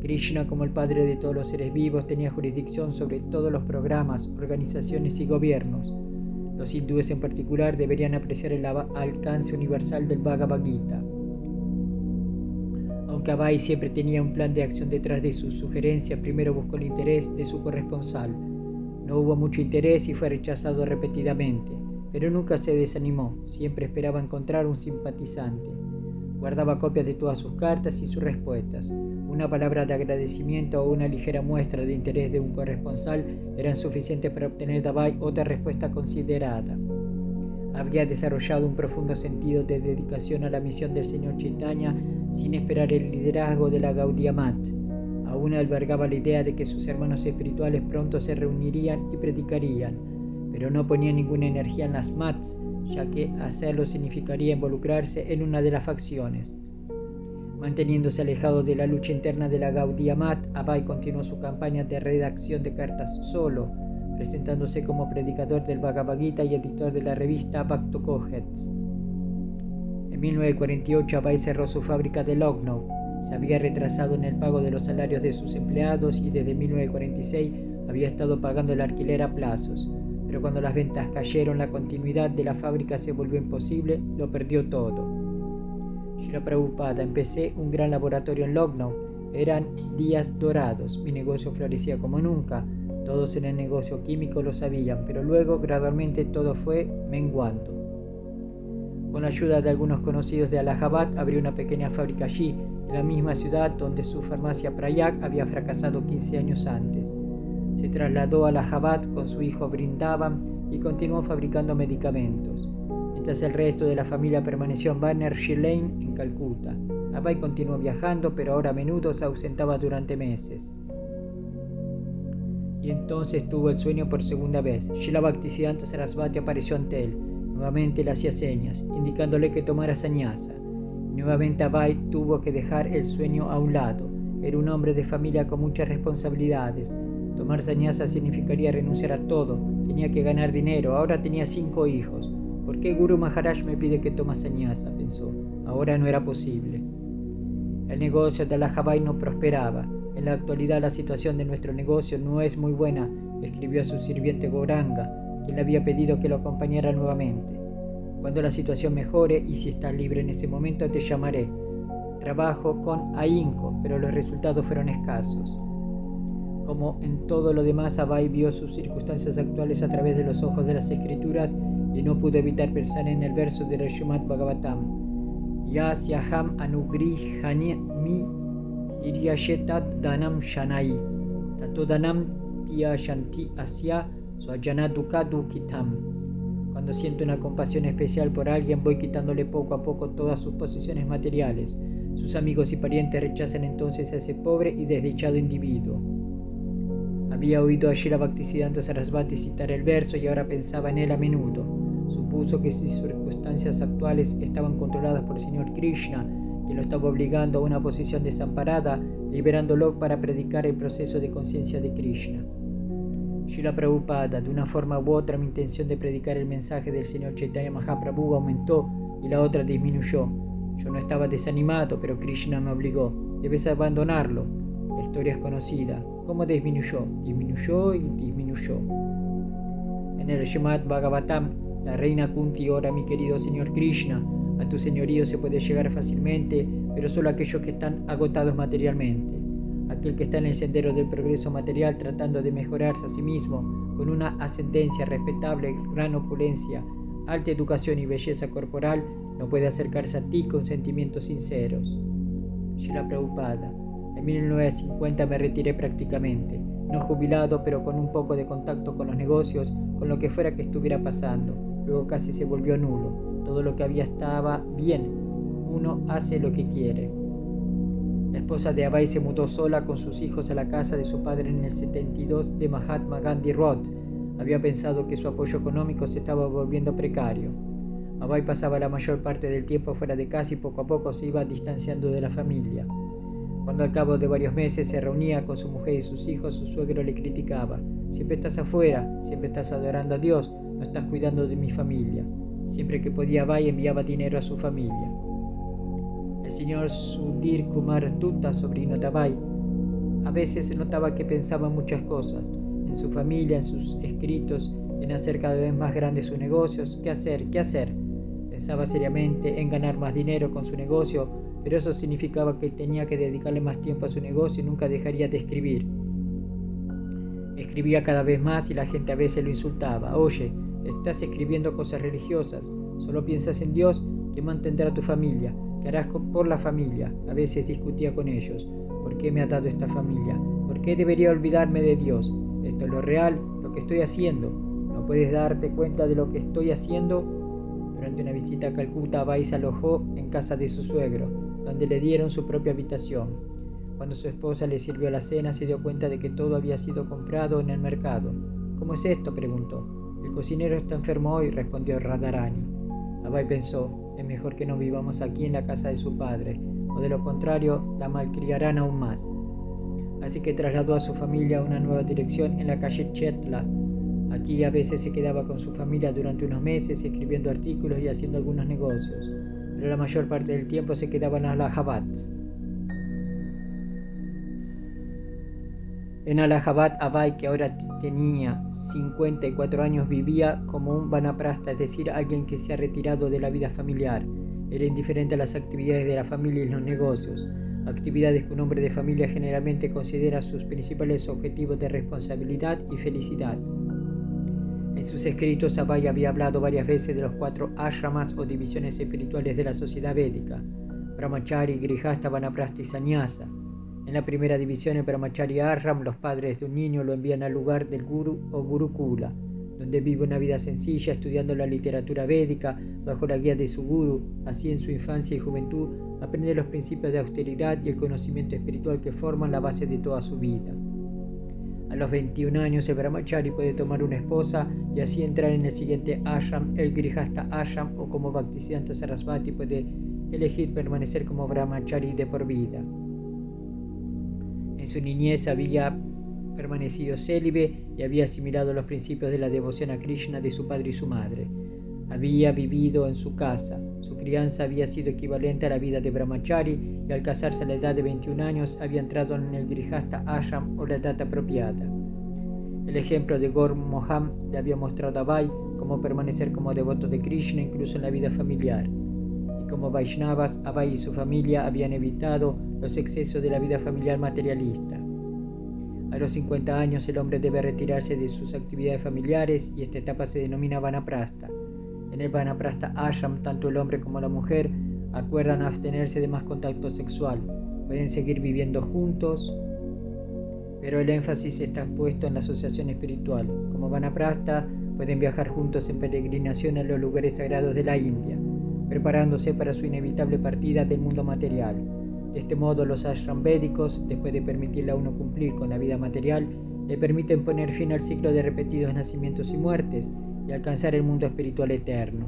Krishna, como el padre de todos los seres vivos, tenía jurisdicción sobre todos los programas, organizaciones y gobiernos. Los hindúes en particular deberían apreciar el alcance universal del Bhagavad Gita. Aunque Abai siempre tenía un plan de acción detrás de sus sugerencias, primero buscó el interés de su corresponsal. No hubo mucho interés y fue rechazado repetidamente, pero nunca se desanimó, siempre esperaba encontrar un simpatizante. Guardaba copias de todas sus cartas y sus respuestas. Una palabra de agradecimiento o una ligera muestra de interés de un corresponsal eran suficientes para obtener de Abai otra respuesta considerada. Había desarrollado un profundo sentido de dedicación a la misión del Señor Chaitanya sin esperar el liderazgo de la Gaudiya Math. Aún albergaba la idea de que sus hermanos espirituales pronto se reunirían y predicarían, pero no ponía ninguna energía en las Maths, ya que hacerlo significaría involucrarse en una de las facciones. Manteniéndose alejado de la lucha interna de la Gaudiya Math, Abai continuó su campaña de redacción de cartas solo, presentándose como predicador del Bhagavad Gita y editor de la revista Bhakto Kohets. En 1948 Abai cerró su fábrica de Lucknow. Se había retrasado en el pago de los salarios de sus empleados y desde 1946 había estado pagando el alquiler a plazos. Pero cuando las ventas cayeron, la continuidad de la fábrica se volvió imposible, lo perdió todo. Srila Prabhupada, empecé un gran laboratorio en Lucknow. Eran días dorados, mi negocio florecía como nunca. Todos en el negocio químico lo sabían, pero luego gradualmente todo fue menguando. Con la ayuda de algunos conocidos de Allahabad, abrió una pequeña fábrica allí, en la misma ciudad donde su farmacia Prayag había fracasado 15 años antes. Se trasladó a Allahabad con su hijo Vrindavan y continuó fabricando medicamentos, mientras el resto de la familia permaneció en Banerjee Lane, en Calcuta. Abai continuó viajando, pero ahora a menudo se ausentaba durante meses. Y entonces tuvo el sueño por segunda vez. Srila Bhaktisiddhanta Sarasvati apareció ante él. Nuevamente le hacía señas, indicándole que tomara sannyasa. Nuevamente Abai tuvo que dejar el sueño a un lado. Era un hombre de familia con muchas responsabilidades. Tomar sannyasa significaría renunciar a todo. Tenía que ganar dinero. Ahora tenía 5 hijos. ¿Por qué Guru Maharaj me pide que tome sannyasa?, pensó. Ahora no era posible. El negocio de Allahabad no prosperaba. En la actualidad la situación de nuestro negocio no es muy buena, escribió a su sirviente Gauranga, quien le había pedido que lo acompañara nuevamente. Cuando la situación mejore y si estás libre en ese momento te llamaré. Trabajo con ahínco, pero los resultados fueron escasos. Como en todo lo demás, Abai vio sus circunstancias actuales a través de los ojos de las escrituras y no pudo evitar pensar en el verso del Srimad Bhagavatam. Ya syaham anugrihani mi iryashetat danam shanai tatodanam tia shanti asya swajanaduka dukitam. Cuando siento una compasión especial por alguien, voy quitándole poco a poco todas sus posesiones materiales. Sus amigos y parientes rechazan entonces a ese pobre y desdichado individuo. Había oído a Srila Bhaktisiddhanta Sarasvati citar el verso y ahora pensaba en él a menudo. Supuso que sus circunstancias actuales estaban controladas por el Señor Krishna, quien lo estaba obligando a una posición desamparada, liberándolo para predicar el proceso de conciencia de Krishna. Srila Prabhupada, de una forma u otra, mi intención de predicar el mensaje del Señor Chaitanya Mahaprabhu aumentó y la otra disminuyó. Yo no estaba desanimado, pero Krishna me obligó. Debes abandonarlo. La historia es conocida. ¿Cómo disminuyó? Disminuyó y disminuyó. En el Srimad Bhagavatam, la reina Kunti ora: mi querido Señor Krishna, a tu señorío se puede llegar fácilmente, pero solo aquellos que están agotados materialmente. Aquel que está en el sendero del progreso material tratando de mejorarse a sí mismo, con una ascendencia respetable, gran opulencia, alta educación y belleza corporal, no puede acercarse a ti con sentimientos sinceros. Srila Prabhupada, En 1950 me retiré prácticamente, no jubilado, pero con un poco de contacto con los negocios, con lo que fuera que estuviera pasando. Luego casi se volvió nulo. Todo lo que había estaba bien. Uno hace lo que quiere. La esposa de Abai se mudó sola con sus hijos a la casa de su padre en el 72 de Mahatma Gandhi Road. Había pensado que su apoyo económico se estaba volviendo precario. Abai pasaba la mayor parte del tiempo fuera de casa y poco a poco se iba distanciando de la familia. Cuando al cabo de varios meses se reunía con su mujer y sus hijos, su suegro le criticaba: siempre estás afuera, siempre estás adorando a Dios, no estás cuidando de mi familia. Siempre que podía, Abai enviaba dinero a su familia. El señor Sudhir Kumar Dutta, sobrino de Abai, a veces se notaba que pensaba en muchas cosas, en su familia, en sus escritos, en hacer cada vez más grandes sus negocios. ¿Qué hacer? ¿Qué hacer? Pensaba seriamente en ganar más dinero con su negocio, pero eso significaba que tenía que dedicarle más tiempo a su negocio y nunca dejaría de escribir. Escribía cada vez más y la gente a veces lo insultaba. Oye, estás escribiendo cosas religiosas, solo piensas en Dios, que mantendrá a tu familia, que harás por la familia. A veces discutía con ellos. ¿Por qué me ha dado esta familia? ¿Por qué debería olvidarme de Dios? Esto es lo real, lo que estoy haciendo. ¿No puedes darte cuenta de lo que estoy haciendo? Durante una visita a Calcuta, Abai se alojó en casa de su suegro, donde le dieron su propia habitación. Cuando su esposa le sirvió la cena, se dio cuenta de que todo había sido comprado en el mercado. ¿Cómo es esto?, preguntó. El cocinero está enfermo hoy, respondió Radharani. Abai pensó: es mejor que no vivamos aquí en la casa de su padre, o de lo contrario, la malcriarán aún más. Así que trasladó a su familia a una nueva dirección en la calle Chetla. Aquí a veces se quedaba con su familia durante unos meses, escribiendo artículos y haciendo algunos negocios, pero la mayor parte del tiempo se quedaba en Allahabad. En Allahabad, Abai, que ahora tenía 54 años, vivía como un vanaprastha, es decir, alguien que se ha retirado de la vida familiar. Era indiferente a las actividades de la familia y los negocios, actividades que un hombre de familia generalmente considera sus principales objetivos de responsabilidad y felicidad. En sus escritos, Abai había hablado varias veces de los 4 ashramas o divisiones espirituales de la sociedad védica: Brahmachari, Grihastha, Vanaprastha y Sannyasa. En la primera división, el Brahmachari Ashram, los padres de un niño lo envían al lugar del Guru o Gurukula, donde vive una vida sencilla estudiando la literatura védica bajo la guía de su Guru. Así, en su infancia y juventud, aprende los principios de austeridad y el conocimiento espiritual que forman la base de toda su vida. A los 21 años, el Brahmachari puede tomar una esposa y así entrar en el siguiente ashram, el Grihastha Ashram, o como Bhaktisiddhanta Sarasvati puede elegir permanecer como Brahmachari de por vida. En su niñez había permanecido célibe y había asimilado los principios de la devoción a Krishna de su padre y su madre. Había vivido en su casa. Su crianza había sido equivalente a la vida de Brahmachari y al casarse a la edad de 21 años había entrado en el Grihastha Ashram o la edad apropiada. El ejemplo de Gaur Mohan le había mostrado a Abai cómo permanecer como devoto de Krishna incluso en la vida familiar. Y como Vaishnavas, Abai y su familia habían evitado los excesos de la vida familiar materialista. A los 50 años el hombre debe retirarse de sus actividades familiares y esta etapa se denomina Vanaprastha. En el Vanaprastha Ashram, tanto el hombre como la mujer acuerdan abstenerse de más contacto sexual. Pueden seguir viviendo juntos, pero el énfasis está puesto en la asociación espiritual. Como Vanaprastha, pueden viajar juntos en peregrinación a los lugares sagrados de la India, preparándose para su inevitable partida del mundo material. De este modo, los ashram védicos, después de permitirle a uno cumplir con la vida material, le permiten poner fin al ciclo de repetidos nacimientos y muertes y alcanzar el mundo espiritual eterno.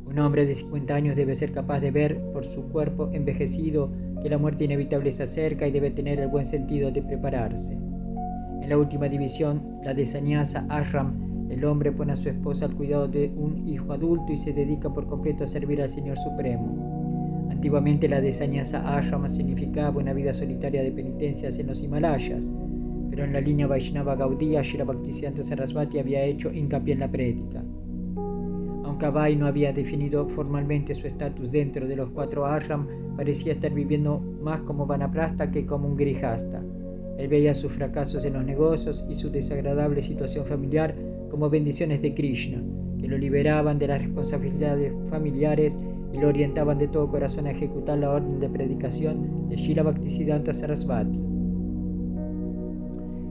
Un hombre de 50 años debe ser capaz de ver por su cuerpo envejecido que la muerte inevitable se acerca y debe tener el buen sentido de prepararse. En la última división, la de Sannyasa Ashram, el hombre pone a su esposa al cuidado de un hijo adulto y se dedica por completo a servir al Señor Supremo. Antiguamente, la de Sannyasa Ashram significaba una vida solitaria de penitencias en los Himalayas, pero en la línea Vaishnava Gaudiya, Srila Bhaktisiddhanta Sarasvati había hecho hincapié en la prédica. Aunque Abai no había definido formalmente su estatus dentro de los 4 ashram, parecía estar viviendo más como Vanaprastha que como un Grihastha. Él veía sus fracasos en los negocios y su desagradable situación familiar como bendiciones de Krishna, que lo liberaban de las responsabilidades familiares y lo orientaban de todo corazón a ejecutar la orden de predicación de Srila Bhaktisiddhanta Sarasvati.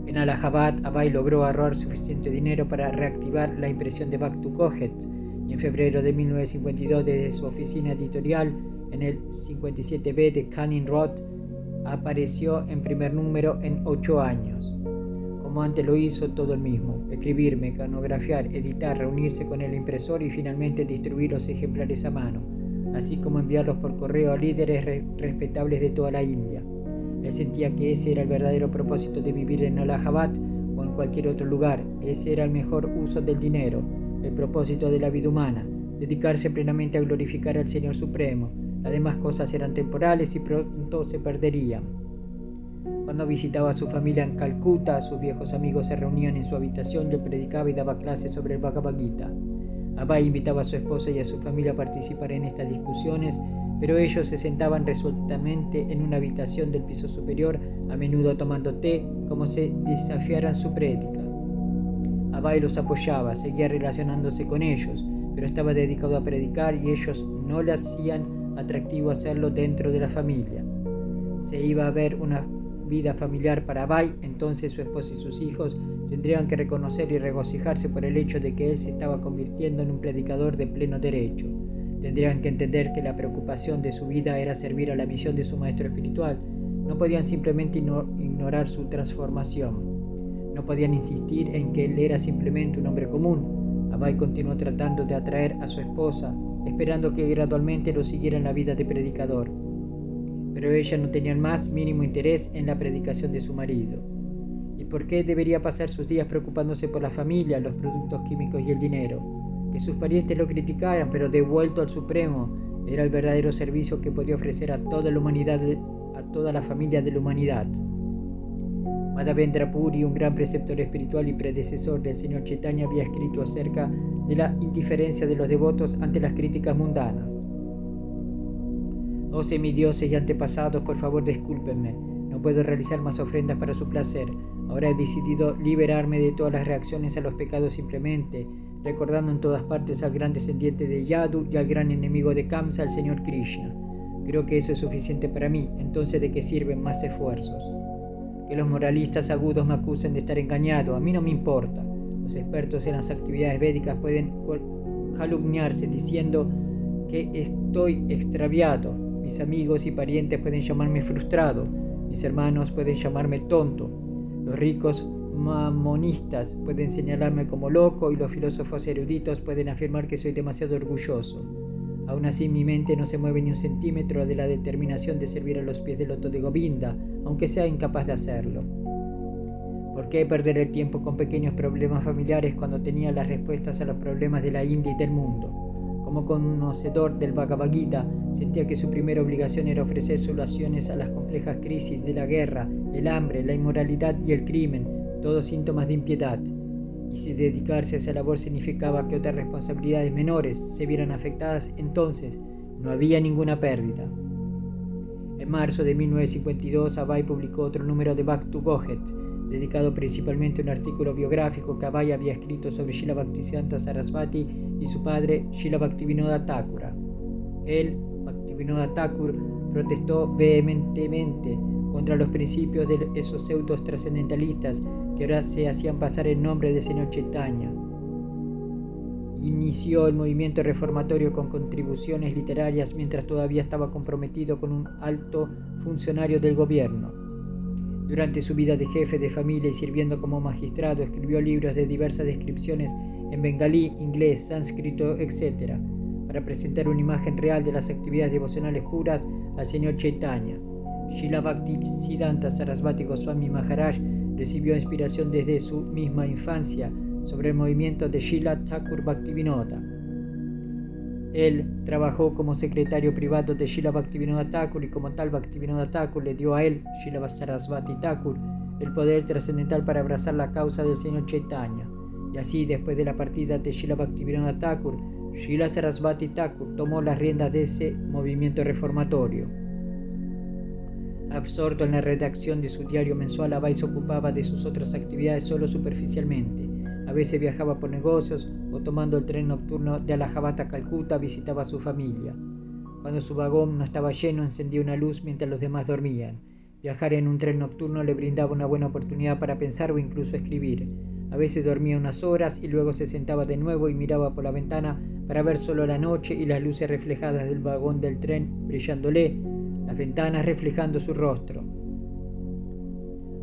En Allahabad, Abai logró ahorrar suficiente dinero para reactivar la impresión de Bhaktu Kohet y en febrero de 1952, desde su oficina editorial en el 57B de Canning Road, apareció en primer número en 8 años. Como antes lo hizo todo el mismo: escribir, mecanografiar, editar, reunirse con el impresor y finalmente distribuir los ejemplares a mano, así como enviarlos por correo a líderes respetables de toda la India. Él sentía que ese era el verdadero propósito de vivir en Allahabad o en cualquier otro lugar. Ese era el mejor uso del dinero, el propósito de la vida humana: dedicarse plenamente a glorificar al Señor Supremo. Las demás cosas eran temporales y pronto se perderían. Cuando visitaba a su familia en Calcuta, sus viejos amigos se reunían en su habitación y él predicaba y daba clases sobre el Bhagavad Gita. Abai invitaba a su esposa y a su familia a participar en estas discusiones, pero ellos se sentaban resueltamente en una habitación del piso superior, a menudo tomando té, como si desafiaran su prédica. Abai los apoyaba, seguía relacionándose con ellos, pero estaba dedicado a predicar y ellos no le hacían atractivo hacerlo dentro de la familia. Se iba a ver una vida familiar para Abai, entonces su esposa y sus hijos tendrían que reconocer y regocijarse por el hecho de que él se estaba convirtiendo en un predicador de pleno derecho. Tendrían que entender que la preocupación de su vida era servir a la misión de su maestro espiritual. No podían simplemente ignorar su transformación. No podían insistir en que él era simplemente un hombre común. Abai continuó tratando de atraer a su esposa, esperando que gradualmente lo siguiera en la vida de predicador. Pero ella no tenía el más mínimo interés en la predicación de su marido. ¿Y por qué debería pasar sus días preocupándose por la familia, los productos químicos y el dinero? Que sus parientes lo criticaran, pero devuelto al Supremo, era el verdadero servicio que podía ofrecer a toda la humanidad, a toda la familia de la humanidad. Madhavendra Puri, un gran preceptor espiritual y predecesor del señor Chaitanya, había escrito acerca de la indiferencia de los devotos ante las críticas mundanas. Oh semidioses y antepasados, por favor discúlpenme. No puedo realizar más ofrendas para su placer. Ahora he decidido liberarme de todas las reacciones a los pecados simplemente, recordando en todas partes al gran descendiente de Yadu y al gran enemigo de Kamsa, el señor Krishna. Creo que eso es suficiente para mí. Entonces, ¿de qué sirven más esfuerzos? Que los moralistas agudos me acusen de estar engañado, a mí no me importa. Los expertos en las actividades védicas pueden calumniarse diciendo que estoy extraviado. Mis amigos y parientes pueden llamarme frustrado. Mis hermanos pueden llamarme tonto. Los ricos mamonistas pueden señalarme como loco y los filósofos eruditos pueden afirmar que soy demasiado orgulloso. Aún así, mi mente no se mueve ni un centímetro de la determinación de servir a los pies del loto de Govinda, aunque sea incapaz de hacerlo. ¿Por qué perder el tiempo con pequeños problemas familiares cuando tenía las respuestas a los problemas de la India y del mundo? Como conocedor del Bhagavad Gita, sentía que su primera obligación era ofrecer soluciones a las complejas crisis de la guerra, el hambre, la inmoralidad y el crimen, todos síntomas de impiedad. Y si dedicarse a esa labor significaba que otras responsabilidades menores se vieran afectadas, entonces no había ninguna pérdida. En marzo de 1952, Abai publicó otro número de Bhaktu Kohet, dedicado principalmente a un artículo biográfico que Abai había escrito sobre Srila Bhaktisiddhanta Sarasvati y su padre, Srila Bhaktivinoda Thakura. Él, Bhaktivinoda Thakur, protestó vehementemente contra los principios de esos pseudos trascendentalistas que ahora se hacían pasar en nombre del señor Chaitanya. Inició el movimiento reformatorio con contribuciones literarias mientras todavía estaba comprometido con un alto funcionario del gobierno. Durante su vida de jefe de familia y sirviendo como magistrado, escribió libros de diversas descripciones en bengalí, inglés, sánscrito, etc., para presentar una imagen real de las actividades devocionales puras al señor Chaitanya. Srila Bhaktisiddhanta Sarasvati Goswami Maharaj recibió inspiración desde su misma infancia sobre el movimiento de Srila Thakur Bhaktivinoda. Él trabajó como secretario privado de Srila Bhaktivinoda Thakur y como tal Bhaktivinoda Thakur le dio a él, Srila Sarasvati Thakur, el poder trascendental para abrazar la causa del señor Chaitanya. Y así, después de la partida de Srila Bhaktivinoda Thakur, Srila Sarasvati Thakur tomó las riendas de ese movimiento reformatorio. Absorto en la redacción de su diario mensual, Abai se ocupaba de sus otras actividades solo superficialmente. A veces viajaba por negocios o tomando el tren nocturno de Allahabad a Calcuta visitaba a su familia. Cuando su vagón no estaba lleno, encendía una luz mientras los demás dormían. Viajar en un tren nocturno le brindaba una buena oportunidad para pensar o incluso escribir. A veces dormía unas horas y luego se sentaba de nuevo y miraba por la ventana para ver solo la noche y las luces reflejadas del vagón del tren brillándole, las ventanas reflejando su rostro.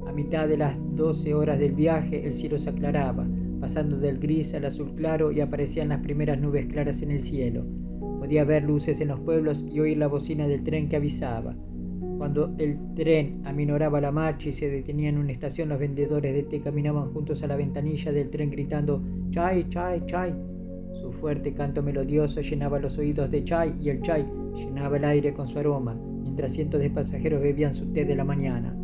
A mitad de las 12 horas del viaje, el cielo se aclaraba, pasando del gris al azul claro, y aparecían las primeras nubes claras en el cielo. Podía ver luces en los pueblos y oír la bocina del tren que avisaba. Cuando el tren aminoraba la marcha y se detenía en una estación, los vendedores de té caminaban juntos a la ventanilla del tren gritando «Chai, chai, chai». Su fuerte canto melodioso llenaba los oídos de Chai, y el chai llenaba el aire con su aroma, mientras cientos de pasajeros bebían su té de la mañana.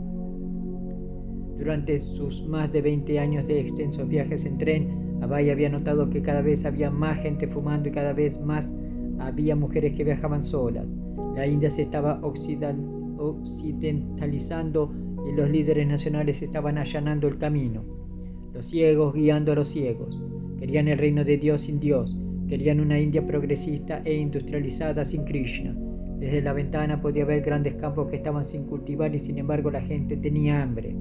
Durante sus más de 20 años de extensos viajes en tren, Abai había notado que cada vez había más gente fumando y cada vez más había mujeres que viajaban solas. La India se estaba occidentalizando y los líderes nacionales estaban allanando el camino. Los ciegos guiando a los ciegos. Querían el reino de Dios sin Dios. Querían una India progresista e industrializada sin Krishna. Desde la ventana podía ver grandes campos que estaban sin cultivar y sin embargo la gente tenía hambre.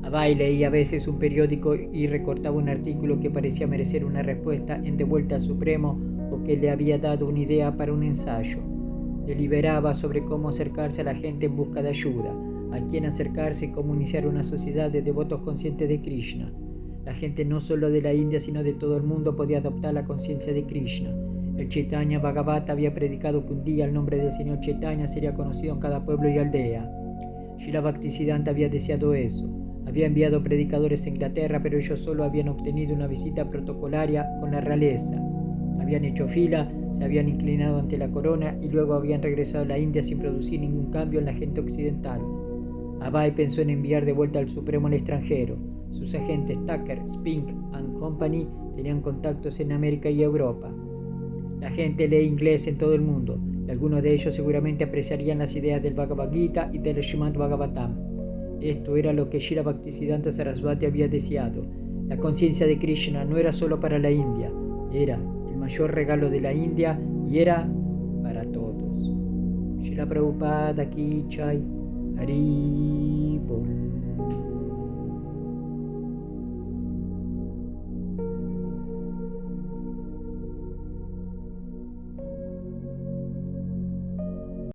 Abai leía a veces un periódico y recortaba un artículo que parecía merecer una respuesta en De vuelta al Supremo o que le había dado una idea para un ensayo. Deliberaba sobre cómo acercarse a la gente en busca de ayuda, a quién acercarse y cómo iniciar una sociedad de devotos conscientes de Krishna. La gente no solo de la India sino de todo el mundo podía adoptar la conciencia de Krishna. El Chaitanya Bhagavata había predicado que un día el nombre del señor Chaitanya sería conocido en cada pueblo y aldea. Srila Bhaktisiddhanta había deseado eso. Había enviado predicadores a Inglaterra, pero ellos solo habían obtenido una visita protocolaria con la realeza. Habían hecho fila, se habían inclinado ante la corona y luego habían regresado a la India sin producir ningún cambio en la gente occidental. Abai pensó en enviar de vuelta al Supremo al extranjero. Sus agentes Tucker, Spink and Company tenían contactos en América y Europa. La gente lee inglés en todo el mundo y algunos de ellos seguramente apreciarían las ideas del Bhagavad Gita y del Srimad Bhagavatam. Esto era lo que Srila Bhaktisiddhanta Sarasvati había deseado. La conciencia de Krishna no era solo para la India, era el mayor regalo de la India y era para todos. Srila Prabhupada Ki Jai. Hari